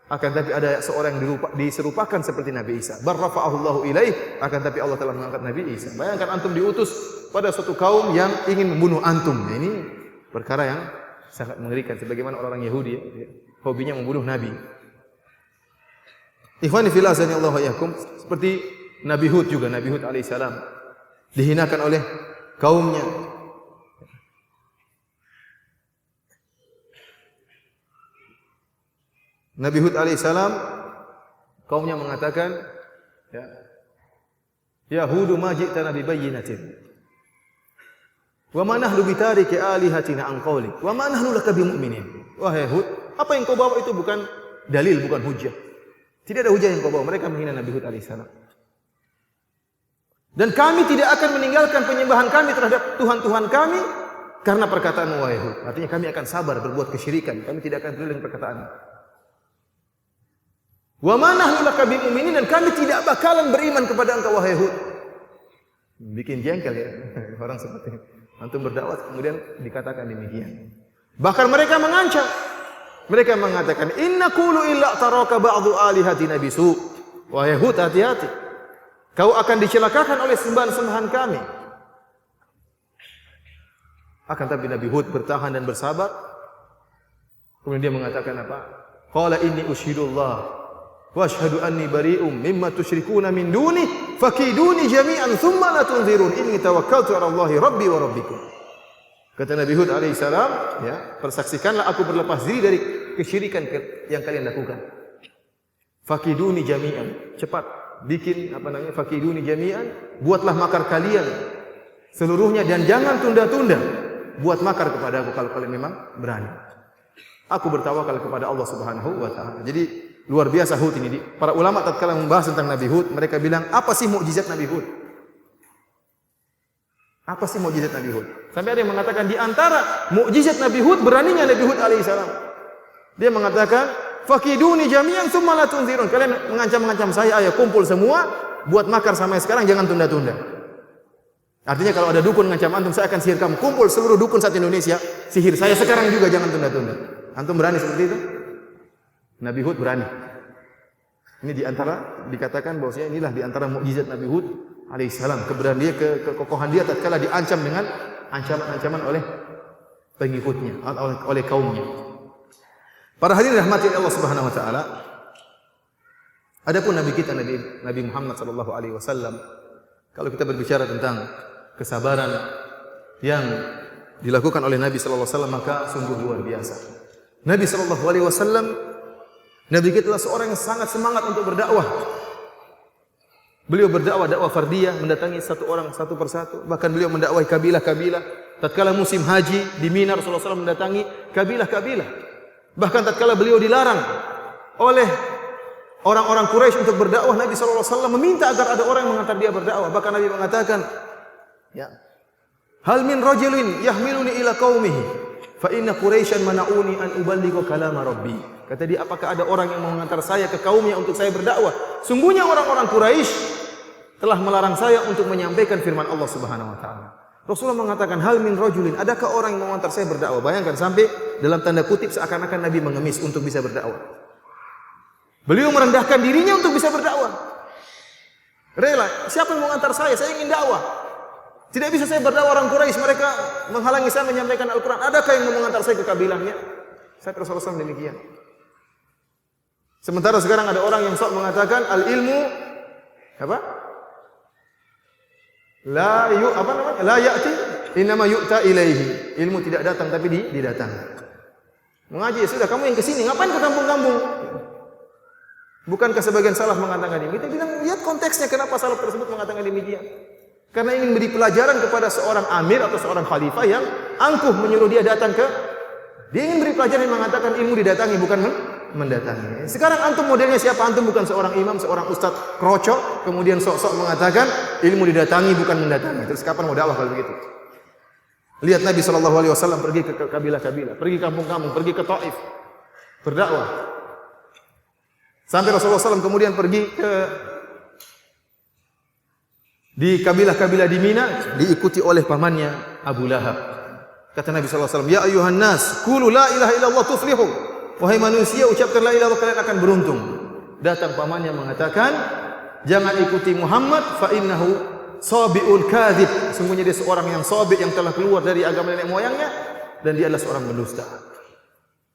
B: Akan tapi ada seorang yang diserupakan seperti Nabi Isa. Bar rafa'ahu Allahu ilaih, akan tapi Allah telah mengangkat Nabi Isa. Bayangkan antum diutus pada suatu kaum yang ingin membunuh antum. Nah, ini perkara yang sangat mengerikan, sebagaimana orang Yahudi ya, hobinya membunuh nabi. Ikhwani fillah azanillahu wa iyyakum, seperti Nabi Hud juga, Nabi Hud alaihissalam dihinakan oleh kaumnya. Nabi Hud alaihissalam kaumnya mengatakan, ya Hud ma ji'tana bi bayyinatin wa ma nahnu bitariki alihatina an qawlik wa ma nahnu laka bimu'minin. Wahai Hud, apa yang kau bawa itu bukan dalil, bukan hujjah. Tidak ada hujjah yang kau bawa. Mereka menghina Nabi Hud alaihissalam. Dan kami tidak akan meninggalkan penyembahan kami terhadap Tuhan-Tuhan kami karena perkataan wahai Hud. Artinya kami akan sabar berbuat kesyirikan. Kami tidak akan peduli dengan perkataan. Wa ma nahnu laka bimu'minin, dan kami tidak bakalan beriman kepada engkau wahai Hud. Bikin jengkel ya orang seperti itu. Antum berdakwah kemudian dikatakan demikian. Bahkan mereka mengancam. Mereka mengatakan, inna qulu illa taraka ba'du alihatina bisu. Wahai Hud, hati-hati. Kau akan dicelakakan oleh sembahan-sembahan kami. Akan tapi Nabi Hud bertahan dan bersabar. Kemudian dia mengatakan apa? Qala inni usyhidullah wa asyhadu anni bari'um mimma tusyrikuna min duni fakiduni jami'an thumma la tunzirun inni tawakkaltu 'ala Allahi rabbi wa rabbikum. Kata Nabi Hud alaihissalam, ya, persaksikanlah aku berlepas diri dari kesyirikan yang kalian lakukan. Fakiduni jami'an, cepat bikin fakiduni jami'an, buatlah makar kalian seluruhnya dan jangan tunda-tunda. Buat makar kepada aku kalau kalian memang berani. Aku bertawakal kepada Allah Subhanahu wa taala. Jadi luar biasa Hud ini. Para ulama tatkala membahas tentang Nabi Hud, mereka bilang, apa sih mukjizat Nabi Hud? Apa sih mukjizat Nabi Hud? Sampai ada yang mengatakan di antara mukjizat Nabi Hud beraninya Nabi Hud alaihissalam. Dia mengatakan, "Fakiduni jami'an tsumma la tunzirun." Kalian mengancam-ngancam saya, ayo kumpul semua, buat makar sampai sekarang, jangan tunda-tunda. Artinya kalau ada dukun mengancam antum, saya akan sihir kamu. Kumpul seluruh dukun saat Indonesia, sihir saya sekarang juga, jangan tunda-tunda. Antum berani seperti itu? Nabi Hud berani. Ini di antara dikatakan bahwasanya inilah di antara mukjizat Nabi Hud alaihissalam, keberanian dia, kekokohan dia tatkala diancam dengan ancaman-ancaman oleh pengikutnya, oleh kaumnya. Para hadirin rahmati Allah Subhanahu wa taala. Adapun nabi kita Nabi Muhammad sallallahu alaihi wasallam, kalau kita berbicara tentang kesabaran yang dilakukan oleh Nabi sallallahu alaihi wasallam, maka sungguh luar biasa. Nabi sallallahu alaihi wasallam, Nabi kita adalah seorang yang sangat semangat untuk berdakwah. Beliau berdakwah dakwah fardiyah, mendatangi satu orang satu persatu. Bahkan beliau mendakwahi kabilah-kabilah. Tatkala musim haji di Mina, Rasulullah SAW mendatangi kabilah-kabilah. Bahkan tatkala beliau dilarang oleh orang-orang Quraisy untuk berdakwah, Nabi SAW meminta agar ada orang yang mengantar dia berdakwah. Bahkan Nabi mengatakan, ya, hal min rajulin yahmiluni ila qaumihi fa inna Quraisyan mana'uni an uballigha kalama rabbi. Kata dia, apakah ada orang yang mau mengantar saya ke kaumnya untuk saya berdakwah? Sungguhnya orang-orang Quraisy telah melarang saya untuk menyampaikan firman Allah Subhanahu wa taala. Rasulullah mengatakan, hal min rajulin, adakah orang yang mau mengantar saya berdakwah? Bayangkan sampai dalam tanda kutip seakan-akan Nabi mengemis untuk bisa berdakwah. Beliau merendahkan dirinya untuk bisa berdakwah. Rela, siapa yang mau mengantar saya? Saya ingin dakwah. Tidak bisa saya berdakwah, orang Quraisy mereka menghalangi saya menyampaikan Al-Quran. Adakah yang mau mengantar saya ke kabilahnya? Saya Rasulullah SAW demikian. Sementara sekarang ada orang yang sok mengatakan al-ilmu apa? La ya'ti innama yu'ta ilaihi. Ilmu tidak datang tapi didatangi. Mengaji ya sudah, kamu yang ke sini, ngapain ke kampung-kampung? Bukankah sebagian salaf mengatakan ini? Kita bilang, lihat konteksnya kenapa salaf tersebut mengatakan demikian. Karena ingin beri pelajaran kepada seorang amir atau seorang khalifah yang angkuh menyuruh dia datang ke. Dia ingin beri pelajaran yang mengatakan ilmu didatangi bukan mendatangi. Sekarang antum modelnya siapa? Antum bukan seorang imam, seorang ustadz krocok, kemudian sok-sok mengatakan ilmu didatangi bukan mendatangi. Terus kapan mau dakwah kalau begitu? Lihat Nabi SAW pergi ke kabilah-kabilah, pergi kampung-kampung, pergi ke Taif, berdakwah. Sampai Rasulullah SAW kemudian pergi di kabilah-kabilah di Mina, diikuti oleh pamannya Abu Lahab. Kata Nabi SAW, ya ayuhan nas, qulu la ilaha illallah tuflihu. wahai manusia, ucapkan la ilaha illallah, kalian akan beruntung. Datang pamannya mengatakan, jangan ikuti Muhammad, fa innahu sabiul kadzib. Sungguhnya dia seorang yang sabi, yang telah keluar dari agama nenek moyangnya, dan dia adalah seorang pendusta.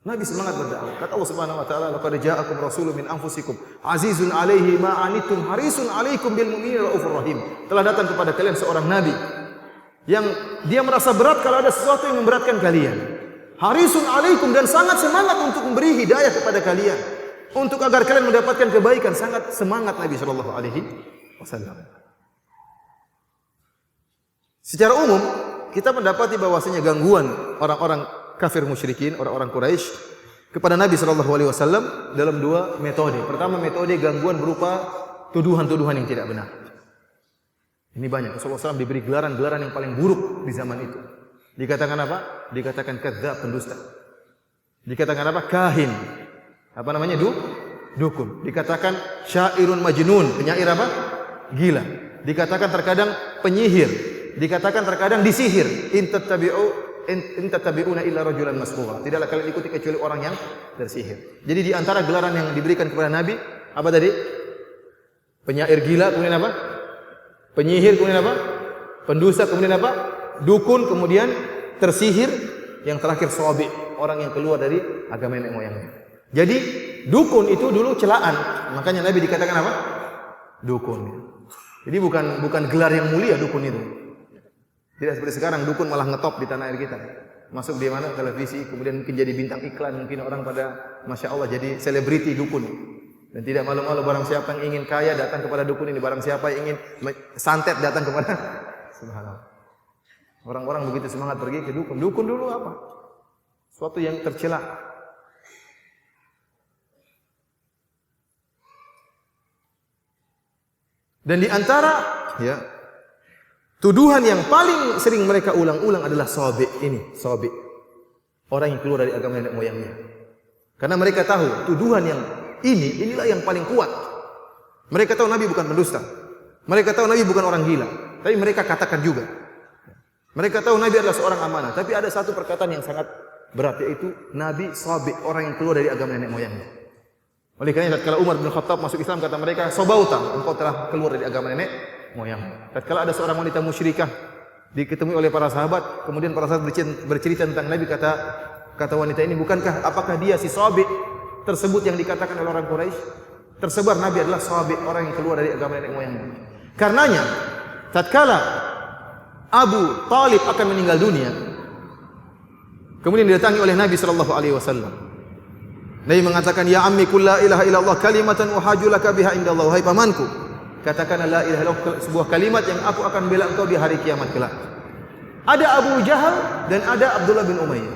B: Nabi semangat berdakwah. Kata Allah Subhanahu wa taala, laqad ja'akum rasulun min anfusikum azizun 'alaihi ma 'anittum harisun 'alaikum bil mu'minina raufur rahim. Telah datang kepada kalian seorang nabi yang dia merasa berat kalau ada sesuatu yang memberatkan kalian. Harisun 'alaikum, dan sangat semangat untuk memberi hidayah kepada kalian, untuk agar kalian mendapatkan kebaikan. Sangat semangat Nabi sallallahu alaihi wasallam. Secara umum kita mendapati bahwasanya gangguan orang-orang kafir musyrikin, orang-orang Quraisy kepada Nabi sallallahu alaihi wasallam dalam dua metode. Pertama, metode gangguan berupa tuduhan-tuduhan yang tidak benar. Ini banyak. Rasulullah SAW diberi gelaran-gelaran yang paling buruk di zaman itu. Dikatakan apa? Dikatakan kadzdzab, pendusta. Dikatakan apa? Kahin. Apa namanya? Dukun. Dikatakan syairun majnun, penyair apa? Gila. Dikatakan terkadang penyihir. Dikatakan terkadang disihir. In tattabi'una illa rajulan masbura. Tidaklah kalian ikuti kecuali orang yang tersihir. Jadi di antara gelaran yang diberikan kepada Nabi, apa tadi? Penyair gila, kemudian apa? Penyihir, kemudian apa? Pendusta, kemudian apa? Dukun, kemudian tersihir, yang terakhir sabi, orang yang keluar dari agama nenek moyangnya. Jadi dukun itu dulu celaan, makanya Nabi dikatakan apa? Dukun. Jadi bukan gelar yang mulia dukun itu. Tidak seperti sekarang dukun malah ngetop di tanah air kita. Masuk di mana? Televisi, kemudian mungkin jadi bintang iklan, mungkin orang pada Masya Allah jadi selebriti dukun. Dan tidak malu-malu, barang siapa yang ingin kaya datang kepada dukun ini, barang siapa yang ingin santet datang kepada subhanallah. Orang-orang begitu semangat pergi ke dukun. Dukun dulu apa? Suatu yang tercela. Dan di antara tuduhan yang paling sering mereka ulang-ulang adalah sabi ini, sabi. Orang yang keluar dari agama nenek moyangnya. Karena mereka tahu tuduhan yang inilah yang paling kuat. Mereka tahu Nabi bukan pendusta. Mereka tahu Nabi bukan orang gila. Tapi mereka katakan juga. Mereka tahu Nabi adalah seorang amanah. Tapi ada satu perkataan yang sangat berat, yaitu Nabi sabi, orang yang keluar dari agama nenek moyangnya. Oleh karena tatkala Umar bin Khattab masuk Islam, kata mereka, "Sabauta, engkau telah keluar dari agama nenek moyang." Tatkala ada seorang wanita musyrikah diketemui oleh para sahabat, kemudian para sahabat bercerita tentang Nabi, kata wanita ini, "Bukankah apakah dia si Sabi tersebut yang dikatakan oleh orang Quraisy?" Tersebar Nabi adalah Sabi, orang yang keluar dari agama nenek moyangnya. Karenanya tatkala Abu Talib akan meninggal dunia, kemudian didatangi oleh Nabi sallallahu alaihi wasallam. Nabi mengatakan, "Ya ammi qul la ilaha illallah kalimatan uhaju laka biha indallah." Wahai pamanku, katakanlah la ilaha illallah, sebuah kalimat yang aku akan bela engkau di hari kiamat kelak. Ada Abu Jahal dan ada Abdullah bin Umayyah.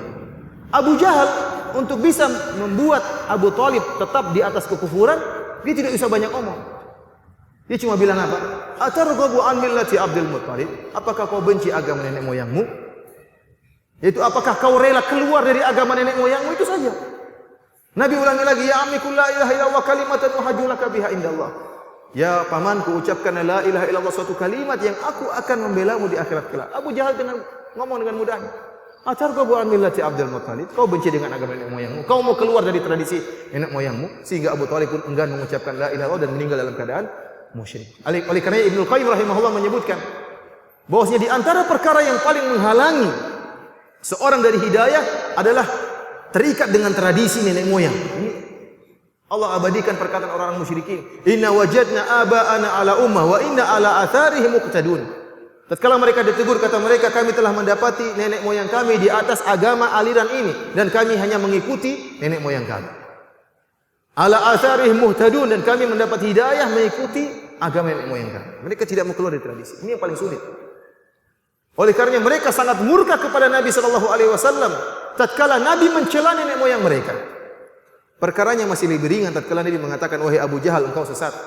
B: Abu Jahal untuk bisa membuat Abu Talib tetap di atas kekufuran, dia tidak usah banyak omong. Dia cuma bilang apa? "Atarghabu an millati Abdul Muttalib?" Apakah kau benci agama nenek moyangmu? Yaitu apakah kau rela keluar dari agama nenek moyangmu? Itu saja. Nabi ulangi lagi, "Ya ammi qul la ilaha illallah kalimatan uhajju laka biha indallah." Ya pamanku, ucapkan la ilaha illallah, suatu kalimat yang aku akan membelamu di akhirat kelak. Abu Jahal ngomong dengan mudahnya. "Atarghabu an millati Abdul Muttalib?" Kau benci dengan agama nenek moyangmu. Kau mau keluar dari tradisi nenek moyangmu, sehingga Abu Thalib pun enggan mengucapkan la ilaha illallah dan meninggal dalam keadaan musyrik. Oleh karena Ibnu Qayyim rahimahullah menyebutkan bahwasanya di antara perkara yang paling menghalangi seorang dari hidayah adalah terikat dengan tradisi nenek moyang. Ini Allah abadikan perkataan orang-orang musyrikin. "Inna wajadna aba'ana ala ummah wa inna ala atharihim muqtadun." Tatkala mereka ditegur, kata mereka, "Kami telah mendapati nenek moyang kami di atas agama aliran ini dan kami hanya mengikuti nenek moyang kami." Ala atharihim muhtadun, dan kami mendapat hidayah mengikuti agama nenek moyang kami. Mereka tidak mau keluar dari tradisi. Ini yang paling sulit. Oleh karenanya mereka sangat murka kepada Nabi sallallahu alaihi wasallam tatkala Nabi mencela nenek moyang mereka. Perkaranya masih lebih ringan tatkala Nabi mengatakan, "Wahai Abu Jahal, engkau sesat.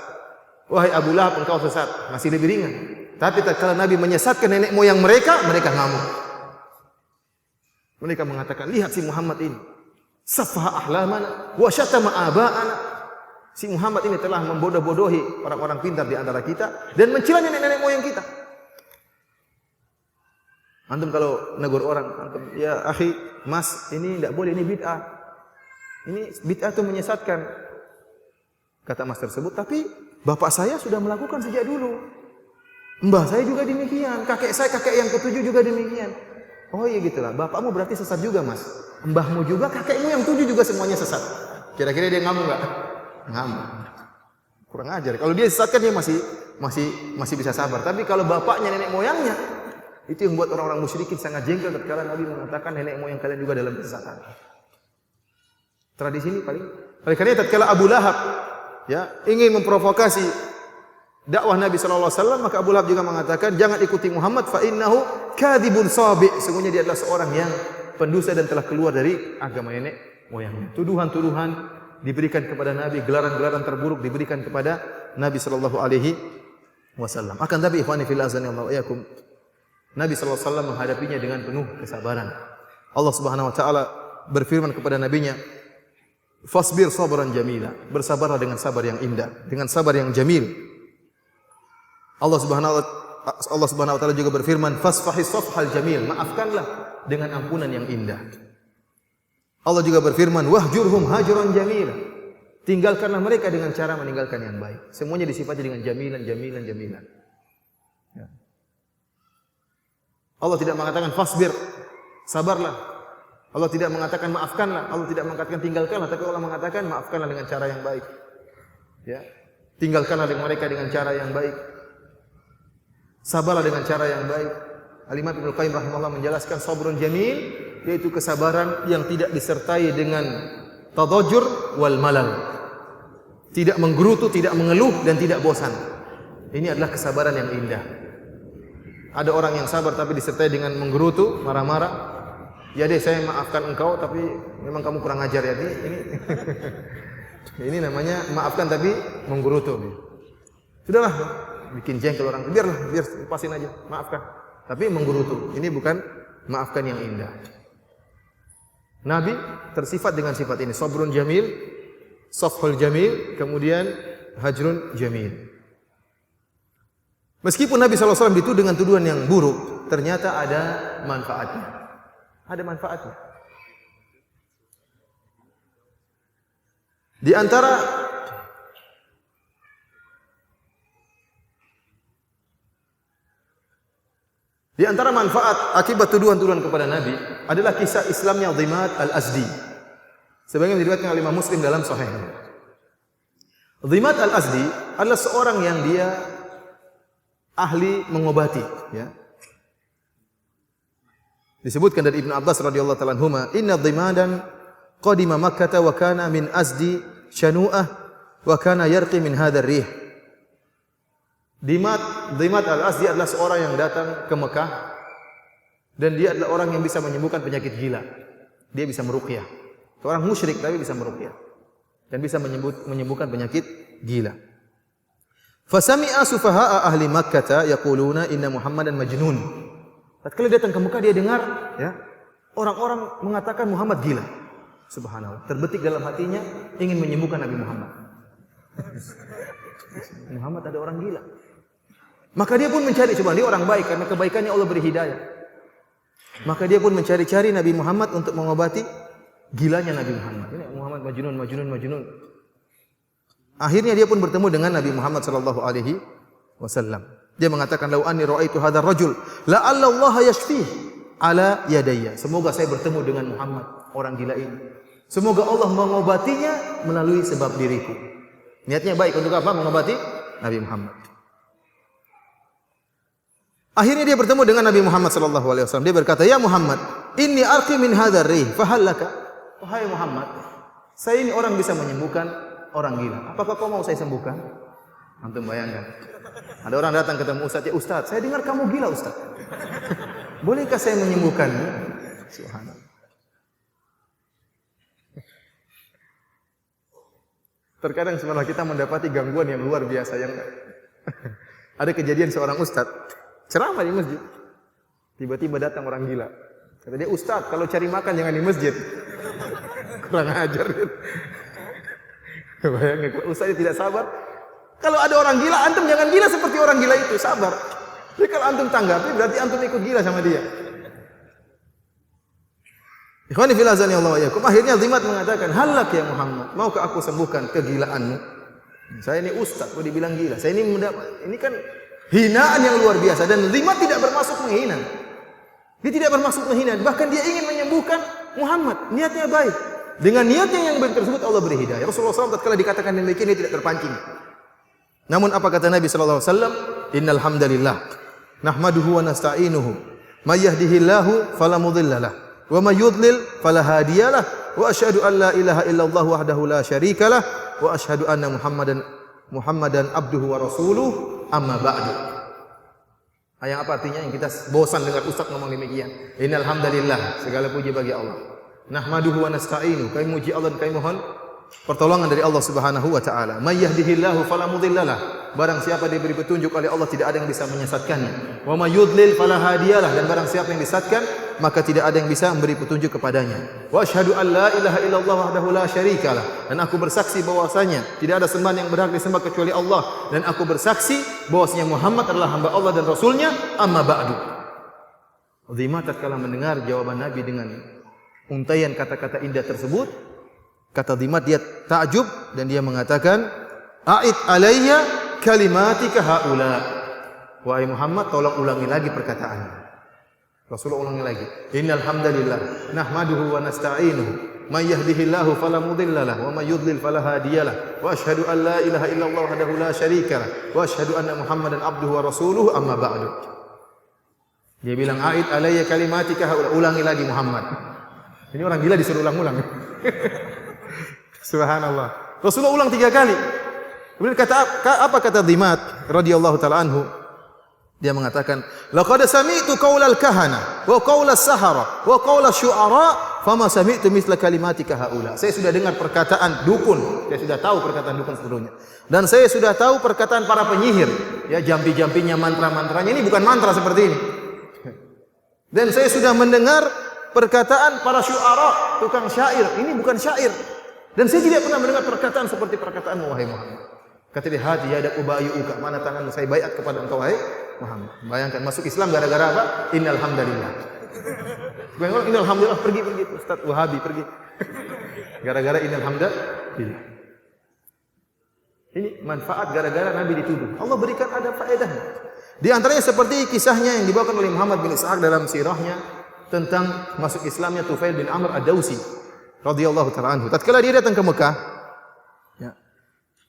B: Wahai Abu Lahab, engkau sesat." Masih lebih ringan. Tapi tatkala Nabi menyesatkan nenek moyang mereka, mereka ngamuk. Mereka mengatakan, "Lihat si Muhammad ini, safaha ahlamana wa syatama aba'ana." Si Muhammad ini telah membodoh-bodohi orang-orang pintar di antara kita dan mencela nenek-nenek moyang kita. Antum kalau negur orang, antum, "Ya akhi, mas, ini tidak boleh, ini bid'ah." Ini bid'ah itu menyesatkan. Kata mas tersebut, tapi bapak saya sudah melakukan sejak dulu. Mbah saya juga demikian, kakek saya, kakek yang ketujuh juga demikian. Oh iya gitulah, bapakmu berarti sesat juga mas. Mbahmu juga, kakekmu yang 7 juga semuanya sesat. Kira-kira dia ngamuk enggak? Ngamuk. Kurang ajar. Kalau dia sesat kan dia masih bisa sabar. Tapi kalau bapaknya, nenek moyangnya, itu yang buat orang-orang musyrikin sangat jengkel tatkala Nabi mengatakan nenek moyang kalian juga dalam kesesatan. Tradisi ini paling. Oleh karena tatkala Abu Lahab ya ingin memprovokasi dakwah Nabi sallallahu alaihi wasallam, maka Abu Lahab juga mengatakan jangan ikuti Muhammad fa innahu kadzibun sabi. Sesungguhnya dia adalah seorang yang pendusta dan telah keluar dari agama nenek moyangnya. Tuduhan-tuduhan diberikan kepada Nabi, gelaran-gelaran terburuk diberikan kepada Nabi sallallahu alaihi wasallam. Akan tapi ikhwani fillah azanillahu wa iyyakum, Nabi sallallahu alaihi wasallam menghadapinya dengan penuh kesabaran. Allah Subhanahu wa taala berfirman kepada nabinya, "Fasbir sabran jamila." Bersabarlah dengan sabar yang indah, dengan sabar yang jamil. Allah Subhanahu wa taala juga berfirman, "Fasfahis safhal jamil." Maafkanlah dengan ampunan yang indah. Allah juga berfirman, "Wahjurhum hajran jamila." Tinggalkanlah mereka dengan cara meninggalkan yang baik. Semuanya disifati dengan jamilan. Ya. Allah tidak mengatakan fasbir, sabarlah. Allah tidak mengatakan maafkanlah, Allah tidak mengatakan tinggalkanlah, tapi Allah mengatakan maafkanlah dengan cara yang baik. Ya. Tinggalkanlah mereka dengan cara yang baik. Sabarlah dengan cara yang baik. Al-Imam Ibnu Qayyim rahimahullah menjelaskan sabrun jamil, yaitu kesabaran yang tidak disertai dengan tadajjur wal malal. Tidak menggerutu, tidak mengeluh dan tidak bosan. Ini adalah kesabaran yang indah. Ada orang yang sabar tapi disertai dengan menggerutu, marah-marah. Ya deh, saya maafkan engkau tapi memang kamu kurang ajar ya. Ini namanya maafkan tapi menggerutu. Sudahlah, bikin jengkel orang. Biar lepasin aja, maafkan. Tapi menggerutu. Ini bukan maafkan yang indah. Nabi tersifat dengan sifat ini, sabrun jamil, safhul jamil, kemudian hajrun jamil. Meskipun Nabi SAW dituduh dengan tuduhan yang buruk, ternyata ada manfaatnya. Ada manfaatnya. Di antara manfaat akibat tuduhan-tuduhan kepada Nabi adalah kisah Islamnya Dhimat al-Azdi. Sebagaimana diriwayatkan oleh Imam Muslim dalam Sahihnya. Dhimat al-Azdi adalah seorang yang dia ahli mengobati, ya. Disebutkan dari Ibnu Abbas radhiyallahu ta'ala anhuma, "Inna Dhimadan qadima Makkah wa kana min Azdi shanu'ah wa kana yarqi min hadzal rih." Dhimat al-Azdi adalah seorang yang datang ke Mekah dan dia adalah orang yang bisa menyembuhkan penyakit gila. Dia bisa meruqyah. Seorang musyrik tapi bisa meruqyah dan bisa menyembuhkan penyakit gila. Fasami'a sufaha'a ahli Makkah yaquluna inna Muhammadan majnun. Tatkala datang ke Mekah dia dengar ya, orang-orang mengatakan Muhammad gila. Subhanallah. Terbetik dalam hatinya ingin menyembuhkan Nabi Muhammad. Muhammad ada orang gila. Maka dia pun mencari, coba dia orang baik karena kebaikannya Allah beri hidayah. Maka dia pun mencari-cari Nabi Muhammad untuk mengobati gilanya Nabi Muhammad. Ini Muhammad majnun. Akhirnya dia pun bertemu dengan Nabi Muhammad sallallahu alaihi wasallam. Dia mengatakan, "Lau anni ra'aitu hadzal rajul, la'alla Allah yashfih ala yadayya." Semoga saya bertemu dengan Muhammad, orang gila ini. Semoga Allah mengobatinya melalui sebab diriku. Niatnya baik untuk apa? Mengobati Nabi Muhammad. Akhirnya dia bertemu dengan Nabi Muhammad sallallahu alaihi wasallam. Dia berkata, "Ya Muhammad, inni arqi min hadzal rih, fa hal laka?" Wahai Muhammad, saya ini orang bisa menyembuhkan orang gila. Apakah kau mau saya sembuhkan? Antum bayangkan. Ada orang datang ketemu Ustaz, "Ya Ustaz, saya dengar kamu gila Ustaz. Bolehkah saya menyembuhkanmu?" Subhanallah. Terkadang sebenarnya kita mendapati gangguan yang luar biasa yang ada kejadian seorang ustaz ceramah di masjid. Tiba-tiba datang orang gila. Kata dia, "Ustaz, kalau cari makan jangan di masjid." Kurang ajar. Bayangkan kalau ustaz tidak sabar. Kalau ada orang gila, antum jangan gila seperti orang gila itu, sabar. Jadi kalau antum tanggapi berarti antum ikut gila sama dia. Ikhwani fillah azani Allah wa iyyakum. Akhirnya Dhimat mengatakan, "Halak ya Muhammad, maukah aku sembuhkan kegilaanmu?" Saya ini ustaz, kok dibilang gila. Saya ini kan hinaan yang luar biasa, dan Dhimat tidak bermaksud menghina. Dia tidak bermaksud menghina, bahkan dia ingin menyembuhkan Muhammad. Niatnya baik. Dengan niatnya yang baik tersebut Allah beri hidayah. Rasulullah SAW tatkala dikatakan demikian dia tidak terpancing. Namun apa kata Nabi sallallahu alaihi wasallam? Innal hamdalillah nahmaduhu wa nasta'inuhu may yahdihillahu fala mudhillalah wa may yudlil fala hadiyalah wa asyhadu an la ilaha illallah wahdahu la syarikalah wa asyhadu anna Muhammadan abduhu wa rasuluh amma ba'du. Yang apa artinya? Yang kita bosan dengar ustaz ngomong demikian. Innal hamdalillah, segala puji bagi Allah. Nahmaduhu wa nasta'inu, kami muji Allah dan kami mohon pertolongan dari Allah Subhanahu wa taala. May yahdihillahu fala mudhillalah. Barang siapa diberi petunjuk oleh Allah tidak ada yang bisa menyesatkannya. Wa may yudlil fala hadiyalah, dan barang siapa yang disesatkan maka tidak ada yang bisa memberi petunjuk kepadanya. Wa asyhadu an la ilaha illallah wahdahu la syarikalah, dan aku bersaksi bahwasanya tidak ada sembahan yang berhak disembah kecuali Allah, dan aku bersaksi bahwasanya Muhammad adalah hamba Allah dan rasulnya. Amma ba'du. Dhimat tatkala mendengar jawaban Nabi dengan untaian kata-kata indah tersebut, kata Dhimat dia takjub dan dia mengatakan, "A'id alayya kalimatika haula." Wahai Muhammad, tolong ulangi lagi perkataannya. Rasulullah ulangi lagi. Innal hamdalillah nahmaduhu wa nasta'inuhu may yahdihillahu fala mudhillalah wa may yudlil fala hadiyalah wa asyhadu an la ilaha illallah wahdahu la syarikalah wa asyhadu anna Muhammadan abduhu wa rasuluhu amma ba'du. Dia bilang, "A'id alayya kalimatika haula." Ulangi lagi Muhammad. Ini orang gila disuruh ulang-ulang. Subhanallah. Rasulullah ulang 3 kali. Kemudian apa kata Dhimat radhiyallahu taala anhu? Dia mengatakan, "Laqad sami'tu qaulal kahana wa qaulas sahara wa qaulas syu'ara fama sami'tu mithla kalimatika haula." Saya sudah dengar perkataan dukun, saya sudah tahu perkataan dukun seluruhnya. Dan saya sudah tahu perkataan para penyihir, ya jampi-jampinya, mantra-mantranya. Ini bukan mantra seperti ini. Dan saya sudah mendengar perkataan para syu'ara, tukang syair. Ini bukan syair. Dan saya tidak pernah mendengar perkataan seperti perkataan wahai Muhammad. Kata dia, "Hadi yadak ubayyuka." Mana tanganmu, saya baiat kepada engkau wahai Muhammad. Bayangkan masuk Islam gara-gara apa? Innal hamdalillah. Bayangkan innal hamdalillah, pergi Ustaz Wahabi pergi. Gara-gara innal hamdalillah. Ini manfaat gara-gara Nabi dituduh. Allah berikan ada faedahnya. Di antaranya seperti kisahnya yang dibawakan oleh Muhammad bin Ishaq dalam sirahnya tentang masuk Islamnya Tufail bin Amr ad-Dausi radhiyallahu ta'ala anhu. Tatkala dia datang ke Mekah, ya,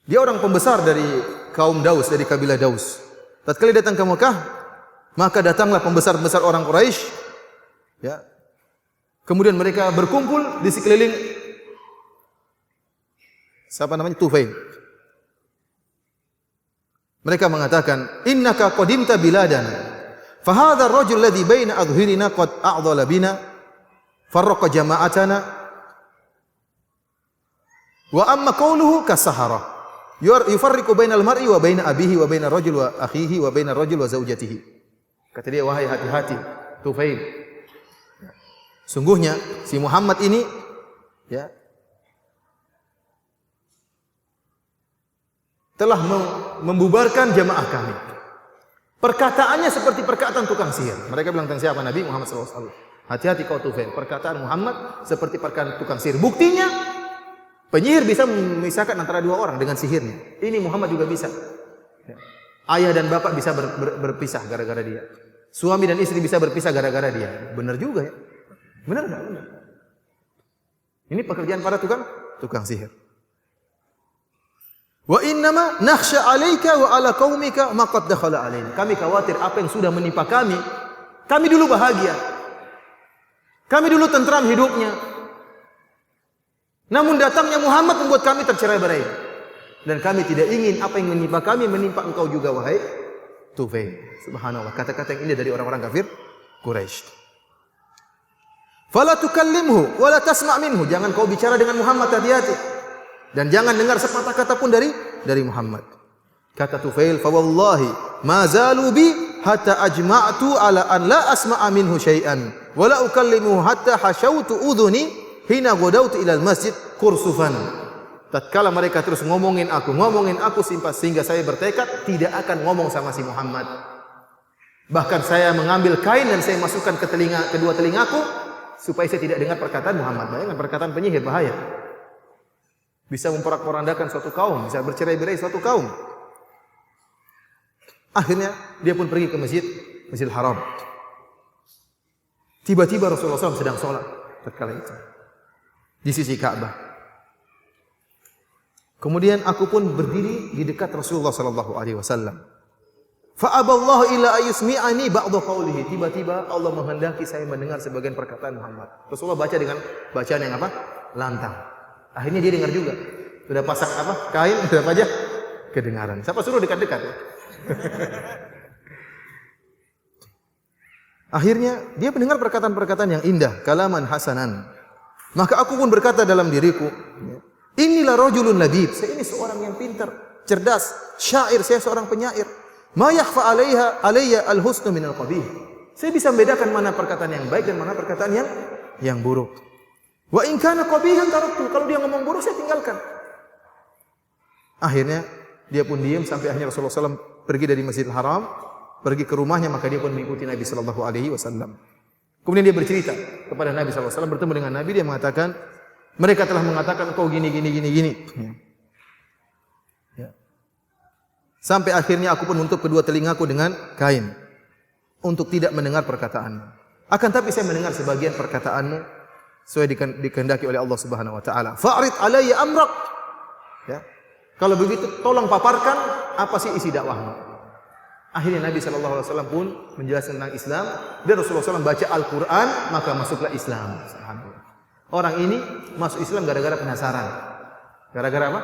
B: dia orang pembesar dari kaum Daus, dari kabilah Daus. Tatkala dia datang ke Mekah, maka datanglah pembesar-pembesar orang Quraisy, ya. Kemudian mereka berkumpul di sekeliling siapa namanya? Tufail. Mereka mengatakan, "Innaka qadimta biladana. Fahadha ar-rajul alladhi baina adhhirina qad a'dhala bina farraqa jama'atana wa amma qawluhu kasahara yufarriqu bainal mar'i wa baina abihi wa baina rajul wa akhihi wa baina rajul wa zaujatihi." Kata dia, "Wahai hati-hati Tufail, sungguhnya si Muhammad ini, ya, telah membubarkan jamaah kami. Perkataannya seperti perkataan tukang sihir." Mereka bilang tentang siapa? Nabi Muhammad SAW. "Hati-hati kau Tufail, perkataan Muhammad seperti perkataan tukang sihir." Buktinya, penyihir bisa memisahkan antara 2 orang dengan sihirnya. Ini Muhammad juga bisa. Ayah dan bapak bisa berpisah gara-gara dia. Suami dan istri bisa berpisah gara-gara dia. Benar juga ya. Benar enggak? Benar. Ini pekerjaan para tukang sihir. Wa innama nakhsha 'alaika wa 'ala qaumika ma qad dakhala 'alaina. Kami khawatir apa yang sudah menimpa kami. Kami dulu bahagia. Kami dulu tentram hidupnya. Namun datangnya Muhammad membuat kami tercerai-berai. Dan kami tidak ingin apa yang menimpa kami menimpa engkau juga wahai Tufail. Subhanallah, kata-kata yang indah dari orang-orang kafir Quraisy. Fala tukallimhu wa la tasma' minhu. Jangan kau bicara dengan Muhammad, hati-hati. Dan jangan dengar sepatah kata pun dari Muhammad. Kata Tufail, "Fa wallahi ma zalu bi hatta ajma'tu ala an la asma'a minhu syai'an wa la ukallimuhu hatta hashautu udhuni hina ghadawtu ila al-masjid kursufan." Tatkala mereka terus ngomongin aku sehingga saya bertekad tidak akan ngomong sama si Muhammad. Bahkan saya mengambil kain dan saya masukkan ke kedua telingaku supaya saya tidak dengar perkataan Muhammad. Bayangkan perkataan penyihir bahaya. Bisa memporak-porandakan suatu kaum, bisa bercerai-berai suatu kaum. Akhirnya dia pun pergi ke Masjidil Haram. Tiba-tiba Rasulullah SAW sedang sholat tatkala itu di sisi Ka'bah. Kemudian aku pun berdiri di dekat Rasulullah SAW. Fa'aballahu illa ayusmi'ani ba'da qawlihi. Tiba-tiba Allah menghendaki saya mendengar sebagian perkataan Muhammad. Rasulullah baca dengan bacaan yang apa? Lantang. Akhirnya dia dengar juga. Sudah pasang apa? Kain, sudah aja kedengaran. Siapa suruh dekat-dekat? Akhirnya dia mendengar perkataan-perkataan yang indah, kalaman hasanan. Maka aku pun berkata dalam diriku, inilah rajulun labib. Saya ini seorang yang pintar, cerdas, syair, saya seorang penyair. Ma yakhfa alayya al-husnu min al-qabih. Saya bisa membedakan mana perkataan yang baik dan mana perkataan yang buruk. Wa in kana qabihan taraktu. Kalau dia ngomong buruk saya tinggalkan. Akhirnya dia pun diam sampai akhirnya Rasulullah SAW pergi dari Masjidil Haram, pergi ke rumahnya, maka dia pun mengikuti Nabi sallallahu alaihi wasallam. Kemudian dia bercerita kepada Nabi sallallahu alaihi wasallam, bertemu dengan Nabi, dia mengatakan, mereka telah mengatakan engkau gini. Ya. Sampai akhirnya aku pun menutup kedua telingaku dengan kain untuk tidak mendengar perkataanmu. Akan tapi saya mendengar sebagian perkataanmu sesuai dikehendaki oleh Allah Subhanahu wa taala. Fa'rid alayya amrak. Ya. Kalau begitu tolong paparkan apa sih isi dakwahmu. Akhirnya Nabi sallallahu alaihi wasallam pun menjelaskan tentang Islam dan Rasulullah SAW baca Al-Qur'an, maka masuklah Islam. Orang ini masuk Islam gara-gara penasaran. Gara-gara apa?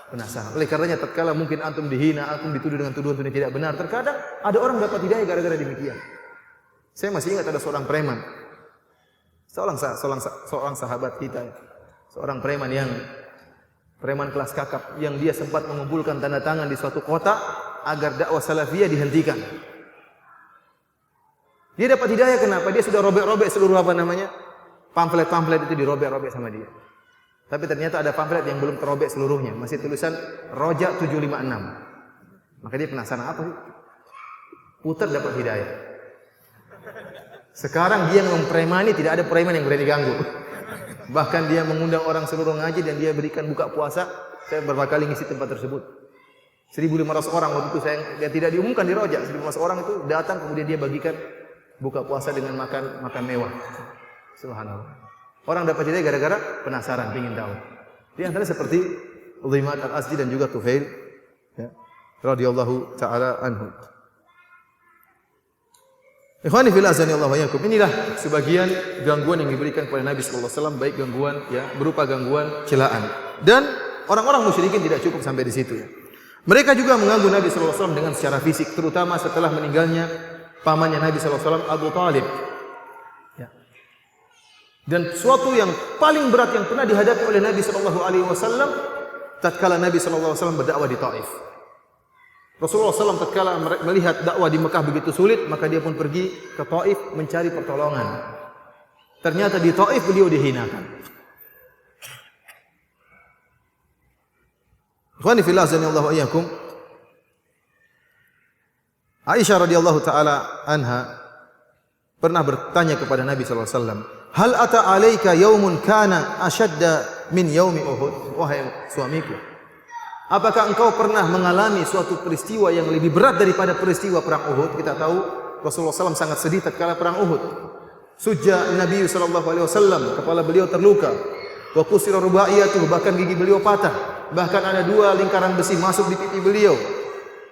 B: Penasaran. Oleh karenanya tatkala mungkin antum dihina, antum dituduh dengan tuduhan yang tidak benar, terkadang ada orang dapat hidayah gara-gara demikian. Saya masih ingat ada seorang preman. Seorang sahabat kita, seorang preman kelas kakap yang dia sempat mengumpulkan tanda tangan di suatu kota agar dakwah salafiyah dihentikan. Dia dapat hidayah kenapa? Dia sudah robek-robek seluruh pamflet-pamflet itu dirobek-robek sama dia. Tapi ternyata ada pamflet yang belum terobek seluruhnya, masih tulisan Roja 756. Maka dia penasaran apa sih? Putar dapat hidayah. Sekarang dia mempremani, tidak ada preman yang berani ganggu. Bahkan dia mengundang orang seluruh ngaji dan dia berikan buka puasa. Saya beberapa kali ngisi tempat tersebut. 1.500 orang waktu itu dia tidak diumumkan di Roja. 1.500 orang itu datang kemudian dia bagikan buka puasa dengan makan mewah. Subhanallah. Orang dapat hidayah gara-gara penasaran, ingin tahu. Di antara seperti Udhaimat al-Azdi dan juga Tufail, ya, radhiyallahu taala anhu. Ikhwani fillah azanillahu wa iyyakum. Inilah sebagian gangguan yang diberikan kepada Nabi sallallahu alaihi wasallam, baik gangguan ya berupa gangguan celaan. Dan orang-orang musyrikin tidak cukup sampai di situ ya. Mereka juga mengganggu Nabi sallallahu alaihi wasallam dengan secara fisik, terutama setelah meninggalnya pamannya Nabi sallallahu alaihi wasallam Abu Talib. Ya. Dan suatu yang paling berat yang pernah dihadapi oleh Nabi sallallahu alaihi wasallam tatkala Nabi sallallahu alaihi wasallam berdakwah di Taif. Rasulullah SAW tatkala melihat dakwah di Mekah begitu sulit, maka dia pun pergi ke Taif mencari pertolongan. Ternyata di Taif beliau dihinakan. Ikhwani fillah azanillahu wa iyyakum. Aisyah radhiyallahu taala anha pernah bertanya kepada Nabi sallallahu alaihi wasallam, "Hal ata 'alaika yaumun kana ashadda min yaumi Uhud?" Wahai suamiku, apakah engkau pernah mengalami suatu peristiwa yang lebih berat daripada peristiwa perang Uhud? Kita tahu Rasulullah SAW sangat sedih tatkala perang Uhud. Sujja Nabi SAW, kepala beliau terluka. Wa kusira rubaiyatuh, bahkan gigi beliau patah. Bahkan ada 2 lingkaran besi masuk di pipi beliau.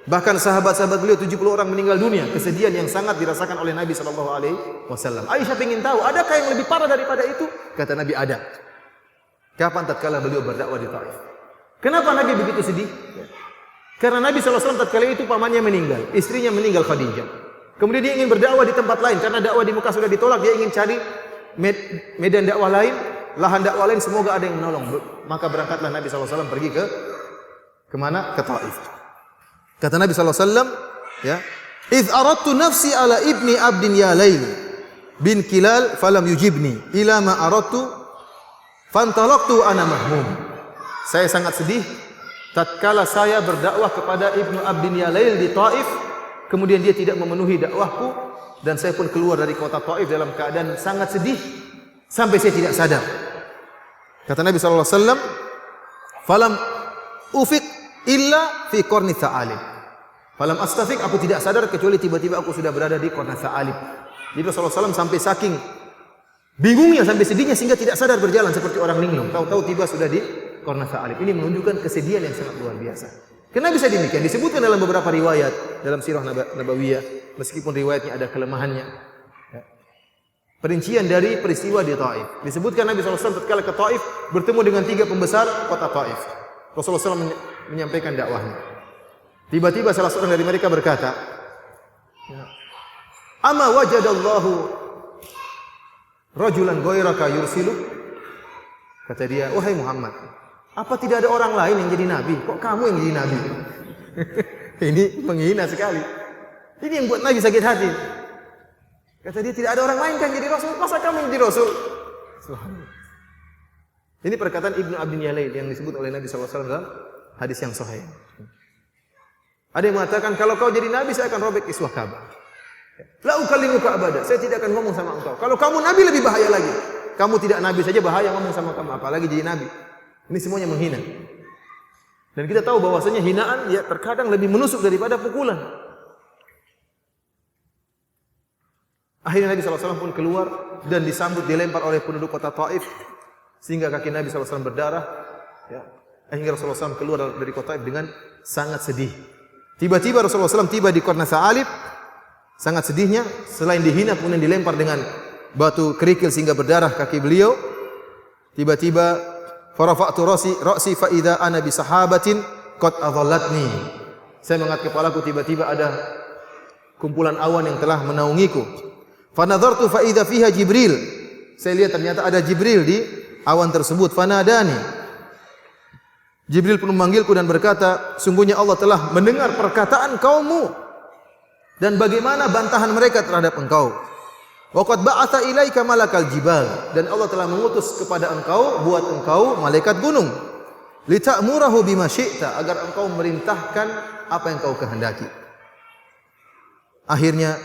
B: Bahkan sahabat-sahabat beliau 70 orang meninggal dunia. Kesedihan yang sangat dirasakan oleh Nabi SAW. Aisyah ingin tahu, adakah yang lebih parah daripada itu? Kata Nabi, ada. Kapan tatkala beliau berdakwah di Taif? Kenapa Nabi begitu sedih? Karena Nabi SAW tatkala itu pamannya meninggal, istrinya meninggal Khadijah. Kemudian dia ingin berdakwah di tempat lain karena dakwah di Mekah sudah ditolak, dia ingin cari medan dakwah lain, lahan dakwah lain, semoga ada yang menolong. Maka berangkatlah Nabi SAW pergi ke mana? Ke Taif. Kata Nabi SAW, ya, "Idz aradtu nafsi ala ibni abdin ya Lail bin Kilal falam yujibni ila ma aradtu fantalaqtu ana mahmum." Saya sangat sedih tatkala saya berdakwah kepada Ibnu Abdin Yalail di Taif, kemudian dia tidak memenuhi dakwahku dan saya pun keluar dari kota Taif dalam keadaan sangat sedih sampai saya tidak sadar. Kata Nabi sallallahu alaihi wasallam, "Falam ufiq illa fi qarni tha'alib." Falam astafiq, aku tidak sadar kecuali tiba-tiba aku sudah berada di qarni tha'alib. Jadi Rasulullah SAW sampai saking bingungnya, sampai sedihnya sehingga tidak sadar berjalan seperti orang linglung. Tahu-tahu tiba sudah di qarni tha'alib. Ini menunjukkan kesedihan yang sangat luar biasa. Kenapa bisa demikian? Disebutkan dalam beberapa riwayat dalam sirah Nabawiyah, meskipun riwayatnya ada kelemahannya. Ya. Perincian dari peristiwa di Taif. Disebutkan Nabi SAW tatkala ke Taif bertemu dengan 3 pembesar kota Taif. Rasulullah SAW menyampaikan dakwahnya. Tiba-tiba salah seorang dari mereka berkata, "Ama wajadallahu rajulan ghairaka yursilu?" Kata dia, "Wahai Muhammad, apa tidak ada orang lain yang jadi nabi? Kok kamu yang jadi nabi?" Ini menghina sekali. Ini yang buat Nabi sakit hati. Kata dia, tidak ada orang lain kan jadi rasul, masa kamu yang jadi rasul? Ini perkataan Ibnu Abdin Yalail yang disebut oleh Nabi SAW dalam hadis yang sahih. Ada yang mengatakan, kalau kau jadi nabi saya akan robek iswah Ka'bah. La ukallimuka abada, saya tidak akan ngomong sama engkau. Kalau kamu nabi lebih bahaya lagi. Kamu tidak nabi saja bahaya ngomong sama kamu, apalagi jadi nabi. Ini semuanya menghina. Dan kita tahu bahwasanya hinaan ya terkadang lebih menusuk daripada pukulan. Akhirnya Nabi SAW pun keluar dan disambut dilempar oleh penduduk kota Taif sehingga kaki Nabi SAW berdarah. Ya. Akhirnya Rasulullah SAW keluar dari kota Taif dengan sangat sedih. Tiba-tiba Rasulullah SAW tiba di Qarna Tha'alib, sangat sedihnya, selain dihina kemudian dilempar dengan batu kerikil sehingga berdarah kaki beliau. Tiba-tiba farafa'tu ra'si fa idza ana bi sahabatin qad adhallatni. Saya mengangkat kepalaku, tiba-tiba ada kumpulan awan yang telah menaungiku. Fa nadhartu fa idza fiha Jibril. Saya lihat ternyata ada Jibril di awan tersebut. Fanadani. Jibril pun memanggilku dan berkata, sungguhnya Allah telah mendengar perkataan kaummu dan bagaimana bantahan mereka terhadap engkau. Wa qad ba'atha ilaika malakal jibal, dan Allah telah mengutus kepada engkau, buat engkau malaikat gunung. Li ta'murahu bima syi'ta, agar engkau merintahkan apa yang kau kehendaki. Akhirnya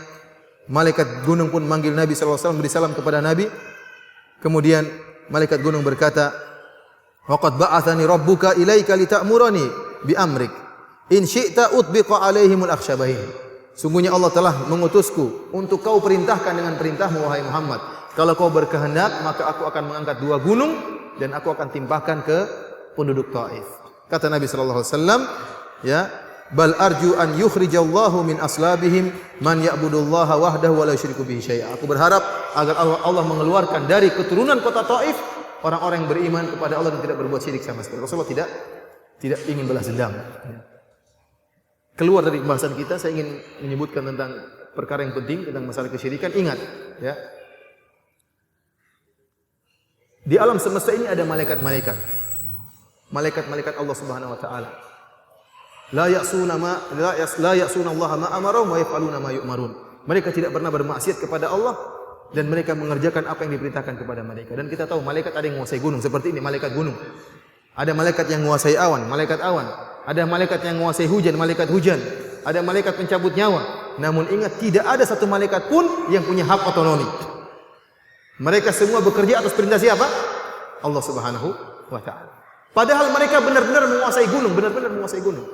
B: malaikat gunung pun manggil Nabi sallallahu alaihi wasallam, beri salam kepada Nabi. Kemudian malaikat gunung berkata, "Wa qad ba'athani rabbuka ilaika li ta'murani bi amrik. In syi'ta utbiqa alaihimul akhsyabain." Sungguhnya Allah telah mengutusku untuk kau perintahkan dengan perintahmu wahai Muhammad. Kalau kau berkehendak maka aku akan mengangkat 2 gunung dan aku akan timpahkan ke penduduk Taif. Kata Nabi sallallahu alaihi wasallam, ya, "Bal arju an yukhrijallahu min aslabihim man ya'budullaha wahdahu wa la yusyriku bihi syai'a." Aku berharap agar Allah mengeluarkan dari keturunan kota Taif orang-orang yang beriman kepada Allah dan tidak berbuat syirik sama sekali. Rasulullah tidak ingin balas dendam. Keluar dari pembahasan kita, saya ingin menyebutkan tentang perkara yang penting tentang masalah kesyirikan. Ingat, ya. Di alam semesta ini ada malaikat-malaikat. Malaikat-malaikat Allah Subhanahu wa taala. La ya'suna Allah ma amarahum wa yaf'aluna ma yu'marun. Mereka tidak pernah bermaksiat kepada Allah dan mereka mengerjakan apa yang diperintahkan kepada mereka. Dan kita tahu malaikat ada yang menguasai gunung, seperti ini malaikat gunung. Ada malaikat yang menguasai awan, malaikat awan. Ada malaikat yang menguasai hujan, malaikat hujan. Ada malaikat pencabut nyawa. Namun ingat, tidak ada satu malaikat pun yang punya hak otonomi. Mereka semua bekerja atas perintah siapa? Allah Subhanahu wa taala. Padahal mereka benar-benar menguasai gunung, benar-benar menguasai gunung.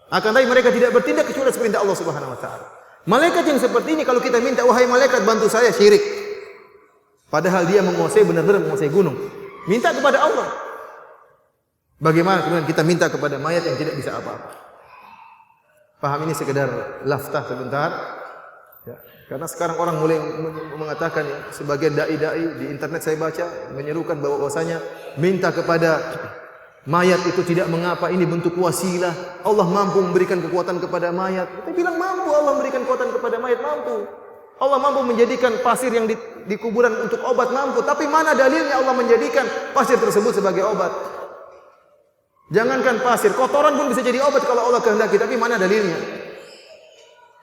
B: Akan tetapi mereka tidak bertindak kecuali atas perintah Allah Subhanahu wa taala. Malaikat yang seperti ini kalau kita minta, wahai malaikat bantu saya, syirik. Padahal dia menguasai, benar-benar menguasai gunung. Minta kepada Allah. Bagaimana kemudian kita minta kepada mayat yang tidak bisa apa-apa? Paham, ini sekedar laftah sebentar. Ya. Karena sekarang orang mulai mengatakan, ya, sebagian dai-dai di internet saya baca menyerukan bahwasanya minta kepada mayat itu tidak mengapa, ini bentuk wasilah. Allah mampu memberikan kekuatan kepada mayat. Kita bilang mampu Allah memberikan kekuatan kepada mayat, mampu. Allah mampu menjadikan pasir yang di kuburan untuk obat, mampu. Tapi mana dalilnya Allah menjadikan pasir tersebut sebagai obat? Jangankan pasir, kotoran pun bisa jadi obat kalau Allah kehendaki. Tapi mana dalilnya?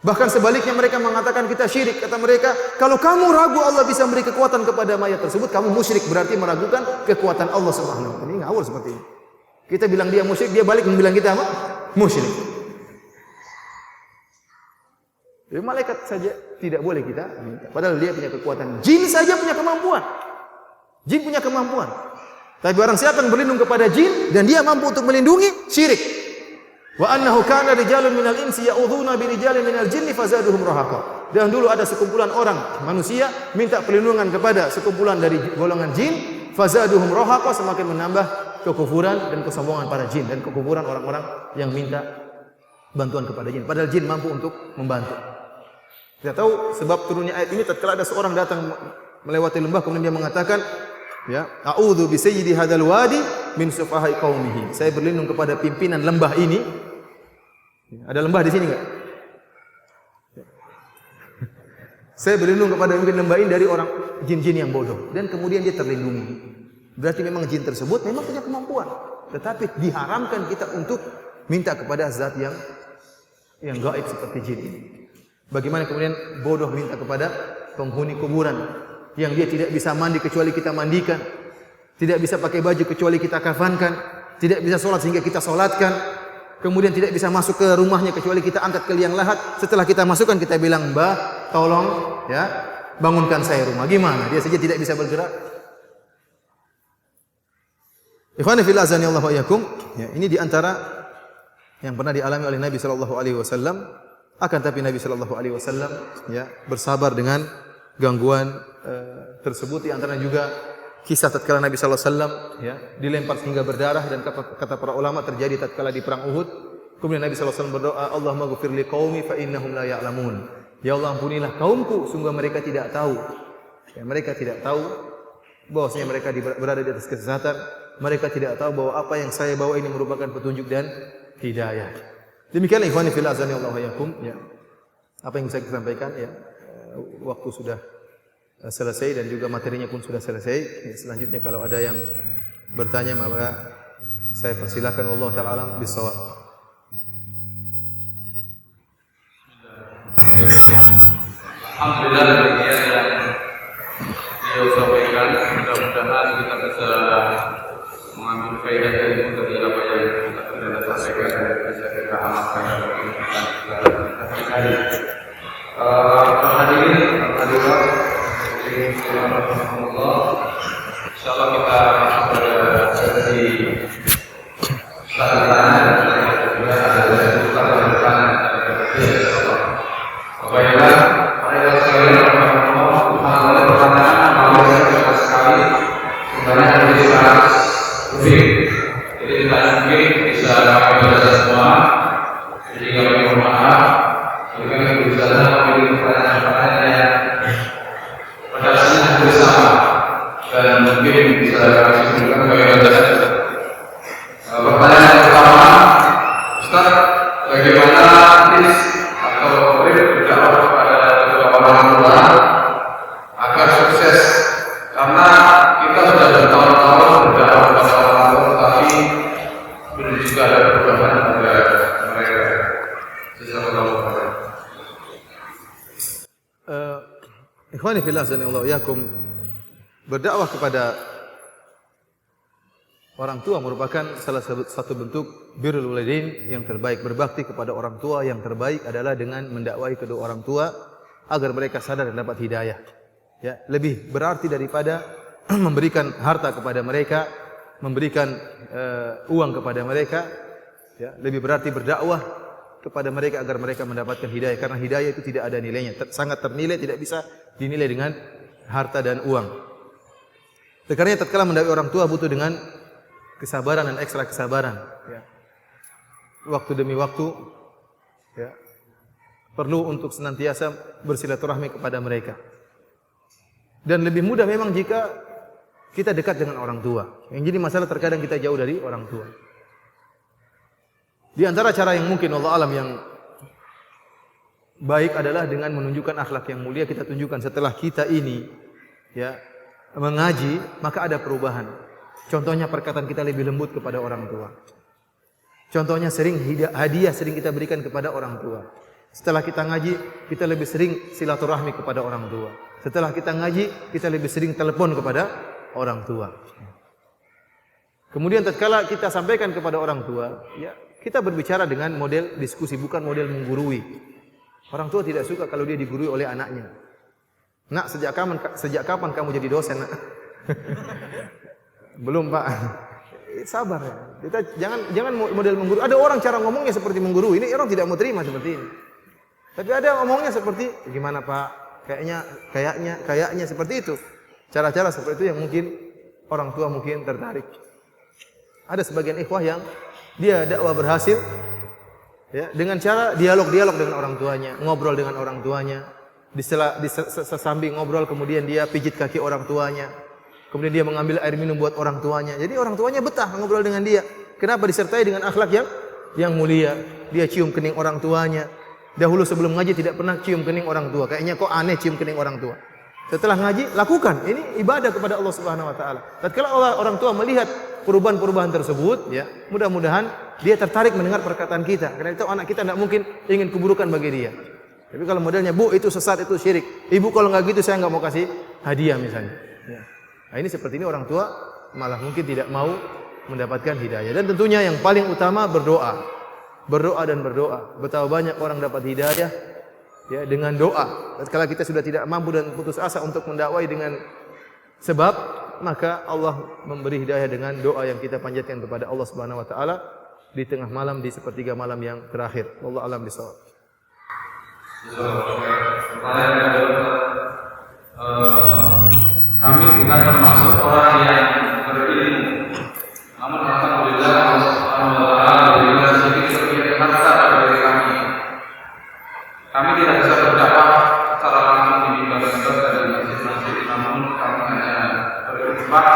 B: Bahkan sebaliknya mereka mengatakan kita syirik. Kata mereka, kalau kamu ragu Allah bisa memberi kekuatan kepada mayat tersebut, kamu musyrik, berarti meragukan kekuatan Allah Subhanahu wa taala. Ini ngawur seperti ini. Kita bilang dia musyrik, dia balik membilang kita apa? Musyrik. Jadi malaikat saja tidak boleh kita minta. Padahal dia punya kekuatan. Jin saja punya kemampuan. Jin punya kemampuan. Tapi barang siapa yang berlindung kepada jin dan dia mampu untuk melindungi, syirik. Wa annahu kana rijalun minal insi ya'udzuuna bi rijalin minal jinni fazaduhum rahaqa. Dan dulu ada sekumpulan orang manusia minta perlindungan kepada sekumpulan dari golongan jin, fazaduhum rahaqa, semakin menambah kekufuran dan kesombongan para jin dan kekufuran orang-orang yang minta bantuan kepada jin. Padahal jin mampu untuk membantu. Kita tahu sebab turunnya ayat ini tatkala ada seorang datang melewati lembah kemudian dia mengatakan, ya, a'udzu bi sayyidi hadzal wadi min sufahai qaumihi. Saya berlindung kepada pimpinan lembah ini. Ada lembah di sini enggak? Saya berlindung kepada pimpinan lembah ini dari orang jin-jin yang bodoh dan kemudian dia terlindungi. Berarti memang jin tersebut memang punya kemampuan, tetapi diharamkan kita untuk minta kepada zat yang gaib seperti jin ini. Bagaimana kemudian bodoh minta kepada penghuni kuburan yang dia tidak bisa mandi kecuali kita mandikan, tidak bisa pakai baju kecuali kita kafankan, tidak bisa sholat sehingga kita sholatkan, kemudian tidak bisa masuk ke rumahnya kecuali kita angkat ke liang lahat. Setelah kita masukkan kita bilang, "Mbah, tolong ya bangunkan saya rumah." Gimana? Dia saja tidak bisa bergerak. Ikhwani fillah azanillahu wa iyyakum, ya, ini di antara yang pernah dialami oleh Nabi sallallahu alaihi wasallam. Akan tapi Nabi sallallahu alaihi wasallam ya bersabar dengan gangguan tersebut. Di antaranya juga kisah tatkala Nabi sallallahu alaihi wasallam ya dilempar sehingga berdarah dan kata para ulama terjadi tatkala di perang Uhud. Kemudian Nabi sallallahu alaihi wasallam berdoa, "Allahumma ghfir li qaumi fa innahum la ya'lamun." Ya Allah, ampunilah kaumku, sungguh mereka tidak tahu. Ya, mereka tidak tahu bahwasanya mereka berada di atas kesesatan. Mereka tidak tahu bahwa apa yang saya bawa ini merupakan petunjuk dan hidayah. Demikianlah ikhwani fillah azanillahu wa iyyakum, ya. Apa yang bisa kita sampaikan ya. Waktu sudah selesai dan juga materinya pun sudah selesai. Ya, selanjutnya kalau ada yang bertanya maka saya persilakan, wallahu taala alam bisawab.
C: Alhamdulillah demikian yang beliau sampaikan. Mudah-mudahan kita bisa mengambil faedah dari apa yang kita sampaikan dan bisa kita amalkan dalam kehidupan kita. Hadirin, hadirat, insyaallah kita pada sesi tanya dan juga ada pertanyaan. Baiklah, saya sekalian ada pertanyaan yang sekali sebenarnya dari sangat unik. Jadi ditanya mungkin bisa kami baca semua. Jadi kami mohon maaf jika kami bisa memilih pertanyaan-pertanyaan yang pada dasarnya bersama dan mungkin bisa kami simpulkan bagaimana. Pertanyaan pertama, Ustaz, bagaimana tips atau berdakwah kepada kedua orang tua agar sukses? Karena kita sudah bertahun-tahun berdakwah kepada orang tua, tapi belum juga ada perubahan pada mereka. Jazakallahu khairan.
B: Ikhwani fillah azanillahu wa iyyakum, berdakwah kepada orang tua merupakan salah satu bentuk birrul walidain yang terbaik. Berbakti kepada orang tua yang terbaik adalah dengan mendakwai kedua orang tua agar mereka sadar dan dapat hidayah. Ya, lebih berarti daripada memberikan harta kepada mereka, memberikan uang kepada mereka. Ya, lebih berarti berdakwah kepada mereka agar mereka mendapatkan hidayah, karena hidayah itu tidak ada nilainya, sangat ternilai, tidak bisa dinilai dengan harta dan uang. Karena tatkala mendakwai orang tua butuh dengan kesabaran dan ekstra kesabaran. Ya. Waktu demi waktu, ya, perlu untuk senantiasa bersilaturahmi kepada mereka. Dan lebih mudah memang jika kita dekat dengan orang tua. Yang jadi masalah terkadang kita jauh dari orang tua. Di antara cara yang mungkin Allah alam yang baik adalah dengan menunjukkan akhlak yang mulia. Kita tunjukkan setelah kita ini ya mengaji, maka ada perubahan. Contohnya perkataan kita lebih lembut kepada orang tua. Contohnya sering hadiah sering kita berikan kepada orang tua. Setelah kita ngaji, kita lebih sering silaturahmi kepada orang tua. Setelah kita ngaji, kita lebih sering telepon kepada orang tua. Kemudian tatkala kita sampaikan kepada orang tua, ya, kita berbicara dengan model diskusi, bukan model menggurui. Orang tua tidak suka kalau dia digurui oleh anaknya. Nak, sejak kapan kamu jadi dosen? Nak? Belum Pak. Sabar ya. Kita jangan model mengguru. Ada orang cara ngomongnya seperti mengguru. Ini orang tidak mau terima seperti ini. Tapi ada ngomongnya seperti gimana Pak? Kayaknya seperti itu. Cara-cara seperti itu yang mungkin orang tua mungkin tertarik. Ada sebagian ikhwah yang dia dakwah berhasil ya dengan cara dialog dengan orang tuanya, ngobrol dengan orang tuanya. Sesambil ngobrol kemudian dia pijit kaki orang tuanya. Kemudian dia mengambil air minum buat orang tuanya. Jadi orang tuanya betah ngobrol dengan dia. Kenapa? Disertai dengan akhlak yang mulia. Dia cium kening orang tuanya. Dahulu sebelum ngaji tidak pernah cium kening orang tua. Kayaknya kok aneh cium kening orang tua. Setelah ngaji lakukan. Ini ibadah kepada Allah Subhanahu wa taala. Tatkala orang tua melihat perubahan-perubahan tersebut, ya, mudah-mudahan dia tertarik mendengar perkataan kita. Karena itu anak kita tidak mungkin ingin keburukan bagi dia. Tapi kalau modelnya, Bu, itu sesat, itu syirik. Ibu kalau nggak gitu saya nggak mau kasih hadiah misalnya. Ya. Nah, ini seperti ini orang tua malah mungkin tidak mau mendapatkan hidayah. Dan tentunya yang paling utama berdoa. Berdoa dan berdoa. Betapa banyak orang dapat hidayah ya dengan doa. Kalau kita sudah tidak mampu dan putus asa untuk mendakwai dengan sebab, maka Allah memberi hidayah dengan doa yang kita panjatkan kepada Allah Subhanahu wa taala di tengah malam, di sepertiga malam yang terakhir. Wallahu a'lam bishawab.
C: Kami bukan termasuk orang yang berilmu, namun alhamdulillah Allah Subhanahu wa taala berikan sedikit harta dari kami. Kami tidak bisa berdakwah secara langsung di mimbar-mimbar dan di masjid-masjid, namun kami hanya berinfak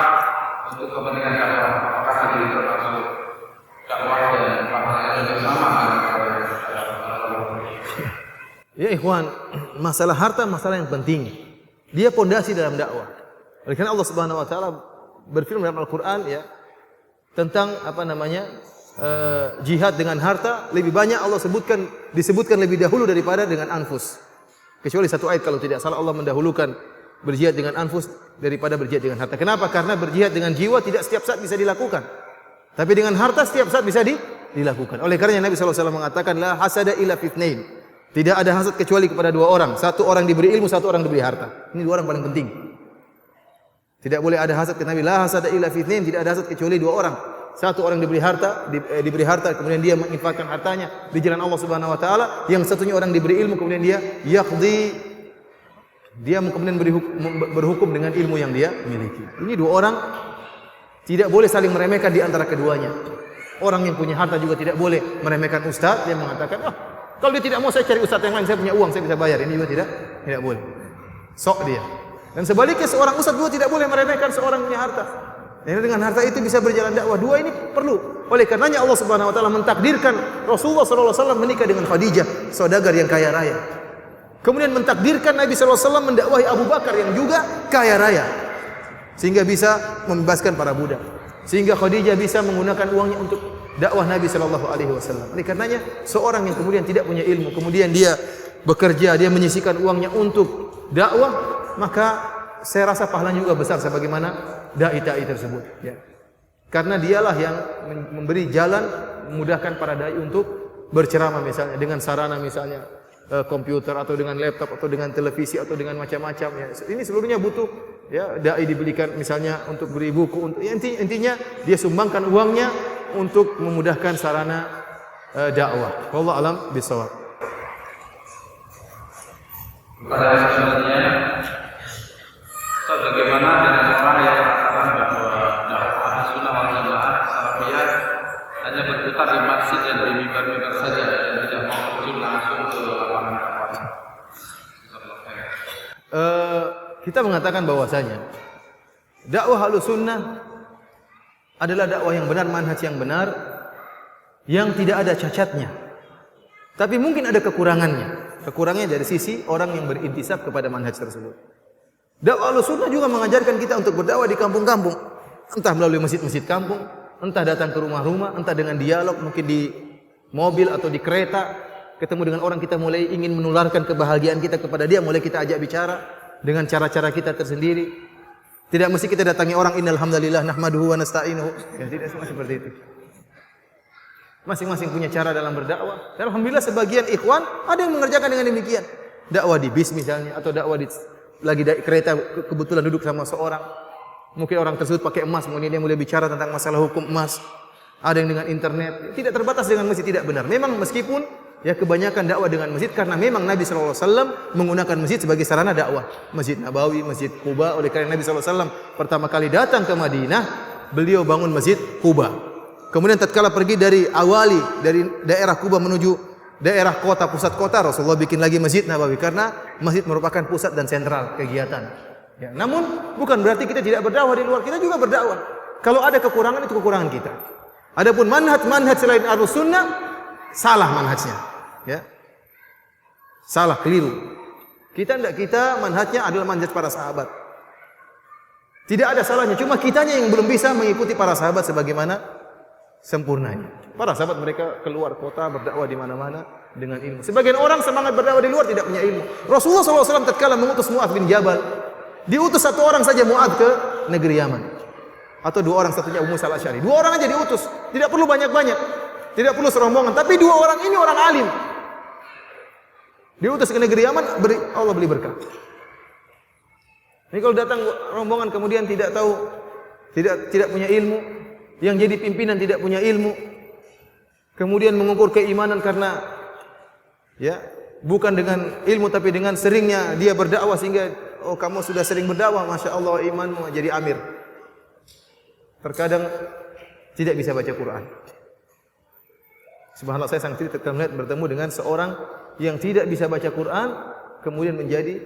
C: untuk kepentingan dakwah. Apakah hal ini termasuk dakwah dan pahala bersama?
B: Ya ikhwan, masalah harta masalah yang penting. Dia pondasi dalam dakwah. Oleh karena Allah Subhanahu wa taala berfirman dalam Al-Qur'an ya tentang jihad dengan harta lebih banyak Allah disebutkan lebih dahulu daripada dengan anfus. Kecuali satu ayat kalau tidak salah Allah mendahulukan berjihad dengan anfus daripada berjihad dengan harta. Kenapa? Karena berjihad dengan jiwa tidak setiap saat bisa dilakukan. Tapi dengan harta setiap saat bisa dilakukan. Oleh karena Nabi sallallahu alaihi wasallam mengatakan la hasada illa fitnain. Tidak ada hasad kecuali kepada dua orang. Satu orang diberi ilmu, satu orang diberi harta. Ini dua orang paling penting. Tidak boleh ada hasad ke Nabi. La hasada illa fitnain. Tidak ada hasad kecuali dua orang. Satu orang diberi harta, kemudian dia menginfakkan hartanya di jalan Allah Subhanahu wa taala. Yang satunya orang diberi ilmu, kemudian dia kemudian berhukum dengan ilmu yang dia miliki. Ini dua orang tidak boleh saling meremehkan di antara keduanya. Orang yang punya harta juga tidak boleh meremehkan ustaz. Dia mengatakan, kalau dia tidak mau saya cari ustaz yang lain, saya punya uang, saya bisa bayar. Ini juga tidak boleh. Sok dia. Dan sebaliknya seorang ustaz juga tidak boleh meremehkan seorang punya harta. Jadi dengan harta itu bisa berjalan dakwah. Dua ini perlu. Oleh karenanya Allah Subhanahu wa taala mentakdirkan Rasulullah sallallahu alaihi wasallam menikah dengan Khadijah, saudagar yang kaya raya. Kemudian mentakdirkan Nabi sallallahu alaihi wasallam mendakwahi Abu Bakar yang juga kaya raya. Sehingga bisa membebaskan para budak. Sehingga Khadijah bisa menggunakan uangnya untuk dakwah Nabi sallallahu alaihi wasallam. Oleh karenanya seorang yang kemudian tidak punya ilmu, kemudian dia bekerja, dia menyisihkan uangnya untuk dakwah, maka saya rasa pahalanya juga besar sebagaimana dai tersebut ya. Karena dialah yang memberi jalan, memudahkan para dai untuk berceramah misalnya dengan sarana misalnya komputer atau dengan laptop atau dengan televisi atau dengan macam-macam ya. Ini seluruhnya butuh ya, dai dibelikan misalnya untuk beri buku untuk ya, intinya dia sumbangkan uangnya untuk memudahkan sarana dakwah. Wallahu alam bishawab.
C: Pada selanjutnya, bagaimana dengan orang yang mengatakan bahwa dakwah sunnah wal jamaah salafiyah hanya berputar di masjid dan di mimbar-mimbar saja dan tidak mau terjun langsung ke lapangan dakwah?
B: Kita mengatakan bahwasanya dakwah Ahlussunnah adalah dakwah yang benar, manhaj yang benar, yang tidak ada cacatnya. Tapi mungkin ada kekurangannya. Kekurangannya dari sisi orang yang berintisab kepada manhaj tersebut. Dakwah Ahlussunnah juga mengajarkan kita untuk berdakwah di kampung-kampung, entah melalui masjid-masjid kampung, entah datang ke rumah-rumah, entah dengan dialog, mungkin di mobil atau di kereta, ketemu dengan orang kita mulai ingin menularkan kebahagiaan kita kepada dia, mulai kita ajak bicara dengan cara-cara kita tersendiri. Tidak mesti kita datangi orang innal hamdalillah nahmaduhu wa nasta'inuhu. Ya, tidak semua seperti itu. Masing-masing punya cara dalam berdakwah. Dan alhamdulillah sebagian ikhwan ada yang mengerjakan dengan demikian. Dakwah di bis misalnya atau dakwah di lagi di kereta kebetulan duduk sama seorang. Mungkin orang tersebut pakai emas, kemudian dia mulai bicara tentang masalah hukum emas. Ada yang dengan internet, tidak terbatas dengan masjid, tidak benar. Memang meskipun ya kebanyakan dakwah dengan masjid karena memang Nabi sallallahu alaihi wasallam menggunakan masjid sebagai sarana dakwah. Masjid Nabawi, Masjid Quba, oleh karena Nabi sallallahu alaihi wasallam pertama kali datang ke Madinah, beliau bangun Masjid Quba. Kemudian tatkala pergi dari daerah Quba menuju daerah kota, pusat kota, Rasulullah bikin lagi Masjid Nabawi karena masjid merupakan pusat dan sentral kegiatan. Ya, namun bukan berarti kita tidak berdakwah di luar, kita juga berdakwah. Kalau ada kekurangan itu kekurangan kita. Adapun manhaj selain Ahlus Sunnah salah manhajnya, ya. Salah, keliru. Kita manhajnya adalah manhaj para sahabat. Tidak ada salahnya, cuma kitanya yang belum bisa mengikuti para sahabat sebagaimana sempurnanya. Para sahabat mereka keluar kota berdakwah di mana-mana dengan ilmu. Sebagian orang semangat berdakwah di luar tidak punya ilmu. Rasulullah SAW tatkala mengutus Mu'adz bin Jabal, diutus satu orang saja Mu'adz ke negeri Yaman. Atau dua orang, satunya Abu Musa al-Asy'ari. Dua orang aja diutus, tidak perlu banyak-banyak, tidak perlu serombongan, tapi dua orang ini orang alim. Diutus ke negeri Yaman, Allah beri berkah. Ini kalau datang rombongan kemudian tidak tahu, tidak punya ilmu, yang jadi pimpinan tidak punya ilmu, kemudian mengukur keimanan karena ya bukan dengan ilmu tapi dengan seringnya dia berdakwah sehingga kamu sudah sering berdakwah, masya Allah imanmu jadi amir. Terkadang tidak bisa baca Quran. Subhanallah, saya sangat terkejut bertemu dengan seorang yang tidak bisa baca Quran kemudian menjadi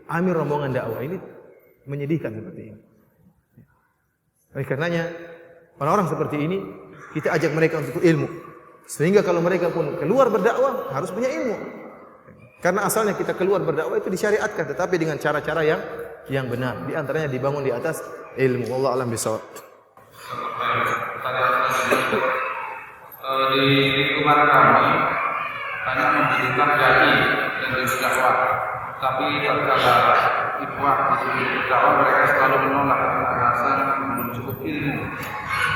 B: amir rombongan dakwah. Ini menyedihkan seperti ini. Oleh karenanya orang-orang seperti ini kita ajak mereka untuk ilmu. Sehingga kalau mereka pun keluar berdakwah harus punya ilmu. Karena asalnya kita keluar berdakwah itu disyariatkan, tetapi dengan cara-cara yang benar. Di antaranya dibangun di atas ilmu. Wallahu a'lam bishawab.
C: Di lingkungan kami banyak membutuhkan dai dan berdakwah, tapi tatkala ikhwah disuruh berdakwah mereka selalu menolak karena alasan belum cukup ilmu,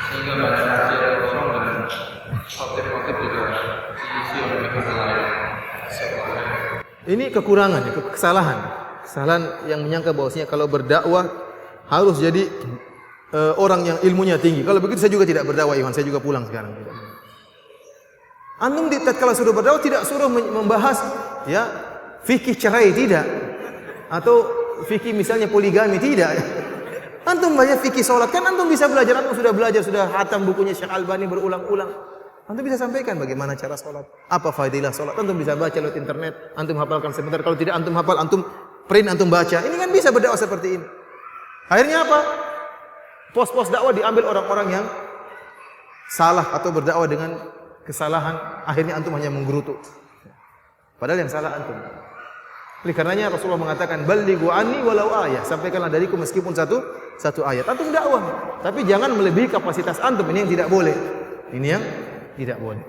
C: sehingga banyak hasil kosong dan khotib-khotib juga diisi oleh pihak lain.
B: Ini kekurangan, kesalahan yang menyangka bahwasanya kalau berdakwah harus jadi orang yang ilmunya tinggi. Kalau begitu saya juga tidak berdakwah, Iwan. Saya juga pulang sekarang. Antum tatkala suruh berdakwah tidak suruh membahas ya fikih cerai, tidak, atau fikih misalnya poligami, tidak. Antum baca fikih salat, kan antum bisa belajar, antum sudah belajar, sudah hatam bukunya Syekh Albani berulang-ulang. Antum bisa sampaikan bagaimana cara salat, apa fadilah salat. Antum bisa baca lewat internet, antum hafalkan sebentar. Kalau tidak antum hafal, antum print, antum baca. Ini kan bisa berdakwah seperti ini. Akhirnya apa? Pos-pos dakwah diambil orang-orang yang salah atau berdakwah dengan kesalahan. Akhirnya antum hanya menggerutu. Padahal yang salah antum. Oleh karenanya Rasulullah mengatakan, "Ballighu anni walau ayah." Sampaikanlah dariku meskipun satu ayat. Antum dakwah, tapi jangan melebihi kapasitas antum. Ini yang tidak boleh. Ini yang tidak boleh.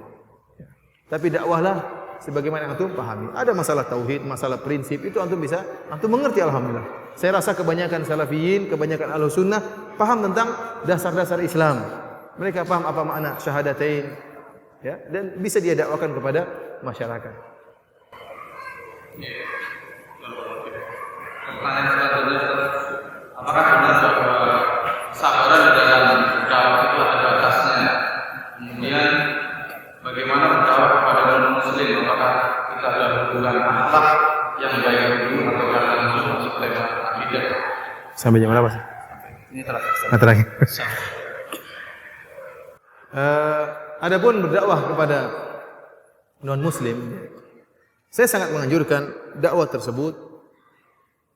B: Tapi dakwahlah sebagaimana yang antum pahami. Ada masalah tauhid, masalah prinsip, itu antum bisa, antum mengerti, alhamdulillah. Saya rasa kebanyakan salafiyin, kebanyakan Ahlus Sunnah paham tentang dasar-dasar Islam. Mereka paham apa makna syahadatain, ya, dan bisa dia dakwakan kepada masyarakat.
C: Pertanyaan selanjutnya, apakah benar bahwa kesabaran di dalam dakwah itu ada batasnya? Kemudian bagaimana berdakwah kepada non-muslim? Apakah kita ada hubungan akhlak yang baik dulu atau langsung masuk lewat akidah?
B: Sampai jam berapa?
C: Ini terakhir.
B: Terakhir. Adapun berdakwah kepada non-muslim, saya sangat menganjurkan dakwah tersebut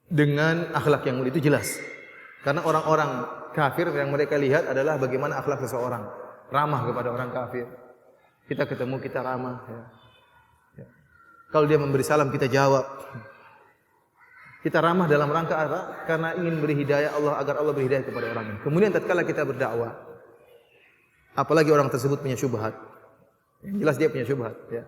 B: dengan akhlak yang mulia, itu jelas. Karena orang-orang kafir yang mereka lihat adalah bagaimana akhlak seseorang. Ramah kepada orang kafir. Kita ketemu, kita ramah. Ya. Kalau dia memberi salam, kita jawab. Kita ramah dalam rangka apa? Karena ingin beri hidayah Allah, agar Allah beri hidayah kepada orang ini. Kemudian tatkala kita berdakwah, apalagi orang tersebut punya syubhat, jelas dia punya syubhat, ya.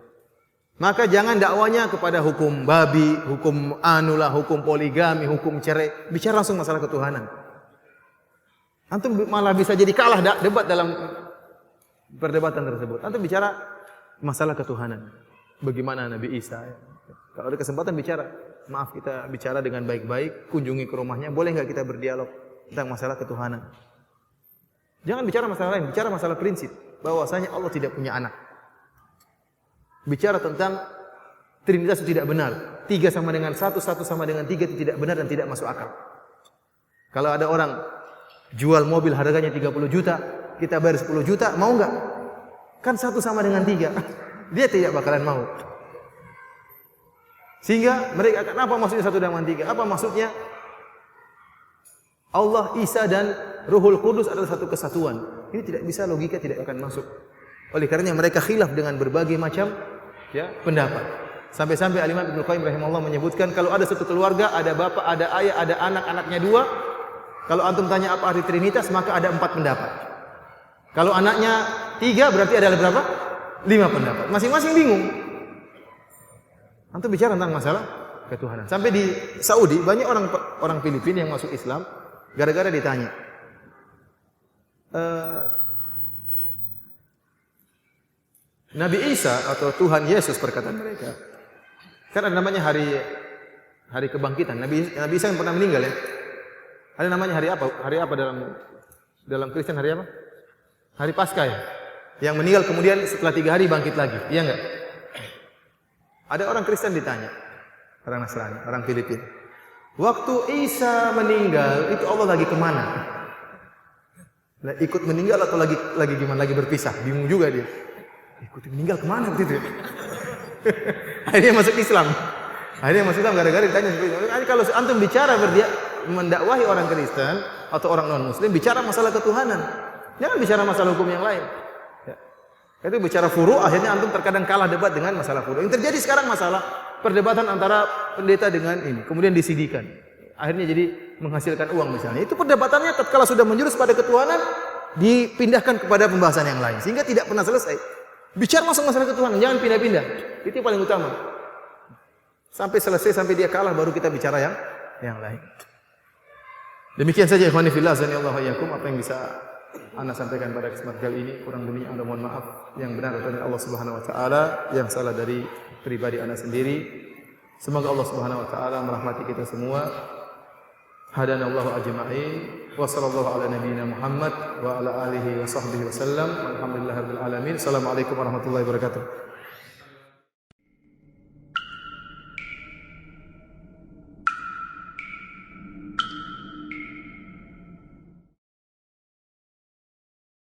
B: Maka jangan dakwanya kepada hukum babi, hukum anulah, hukum poligami, hukum cerai. Bicara langsung masalah ketuhanan. Antum malah bisa jadi kalah debat dalam perdebatan tersebut. Antum bicara masalah ketuhanan. Bagaimana Nabi Isa, ya. Kalau ada kesempatan bicara, maaf kita bicara dengan baik-baik, kunjungi ke rumahnya, boleh nggak kita berdialog? tentang masalah ketuhanan. Jangan bicara masalah lain, bicara masalah prinsip bahwasanya Allah tidak punya anak. Bicara tentang Trinitas itu tidak benar. 3 sama dengan 1, 1 sama dengan 3 itu tidak benar dan tidak masuk akal. Kalau ada orang jual mobil harganya 30 juta, kita bayar 10 juta, mau enggak? Kan 1 sama dengan 3. Dia tidak bakalan mau. Sehingga mereka akan, apa maksudnya 1 dengan 3? Apa maksudnya? Allah, Isa dan Ruhul Kudus adalah satu kesatuan. Ini tidak bisa, logika tidak akan masuk. Oleh karenanya mereka khilaf dengan berbagai macam pendapat. Sampai-sampai Al-Imam Ibnu Qayyim rahimahullah menyebutkan kalau ada satu keluarga, ada bapak, ada ayah, ada anak, anaknya 2. Kalau antum tanya apa arti Trinitas, maka ada 4 pendapat. Kalau anaknya 3 berarti ada berapa? 5 pendapat. Masing-masing bingung. Antum bicara tentang masalah ketuhanan. Sampai di Saudi banyak orang Filipina yang masuk Islam gara-gara ditanya. Nabi Isa atau Tuhan Yesus perkataan mereka. Kan ada namanya hari kebangkitan. Nabi Isa yang pernah meninggal ya. Ada namanya hari apa? Hari apa dalam Kristen, hari apa? Hari Paskah ya. Yang meninggal kemudian setelah 3 hari bangkit lagi. Iya enggak? Ada orang Kristen ditanya. Orang Nasrani, orang Filipina. Waktu Isa meninggal, itu Allah lagi kemana? Ikut meninggal atau lagi gimana? Lagi berpisah? Bingung juga dia. Ikut meninggal kemana begitu? Akhirnya masuk Islam. Gara-gara ditanya. Kalau antum bicara mendakwahi orang Kristen atau orang non-Muslim, bicara masalah ketuhanan. Jangan bicara masalah hukum yang lain. Itu bicara furu, akhirnya antum terkadang kalah debat dengan masalah furu. Yang terjadi sekarang masalah perdebatan antara pendeta dengan ini, kemudian disidikan. Akhirnya jadi menghasilkan uang misalnya. Itu perdebatannya kalau sudah menjurus pada ketuhanan, dipindahkan kepada pembahasan yang lain. Sehingga tidak pernah selesai. Bicara masalah ketuhanan, jangan pindah-pindah. Itu yang paling utama. Sampai selesai, sampai dia kalah, baru kita bicara yang lain. Demikian saja ikhwani fillah, azanillahu wa iyyakum, apa yang bisa Anda sampaikan pada kesempatan kali ini. Kurang lebihnya Anda mohon maaf. Yang benar dari Allah Subhanahu wa taala, yang salah dari pribadi Anda sendiri. Semoga Allah Subhanahu wa taala merahmati kita semua. Hadanallahu ajma'in. Wa sallallahu ala nabiyyina Muhammad wa ala alihi wa sahbihi wasallam. Alhamdulillahirabbil alamin. Assalamualaikum warahmatullahi wabarakatuh.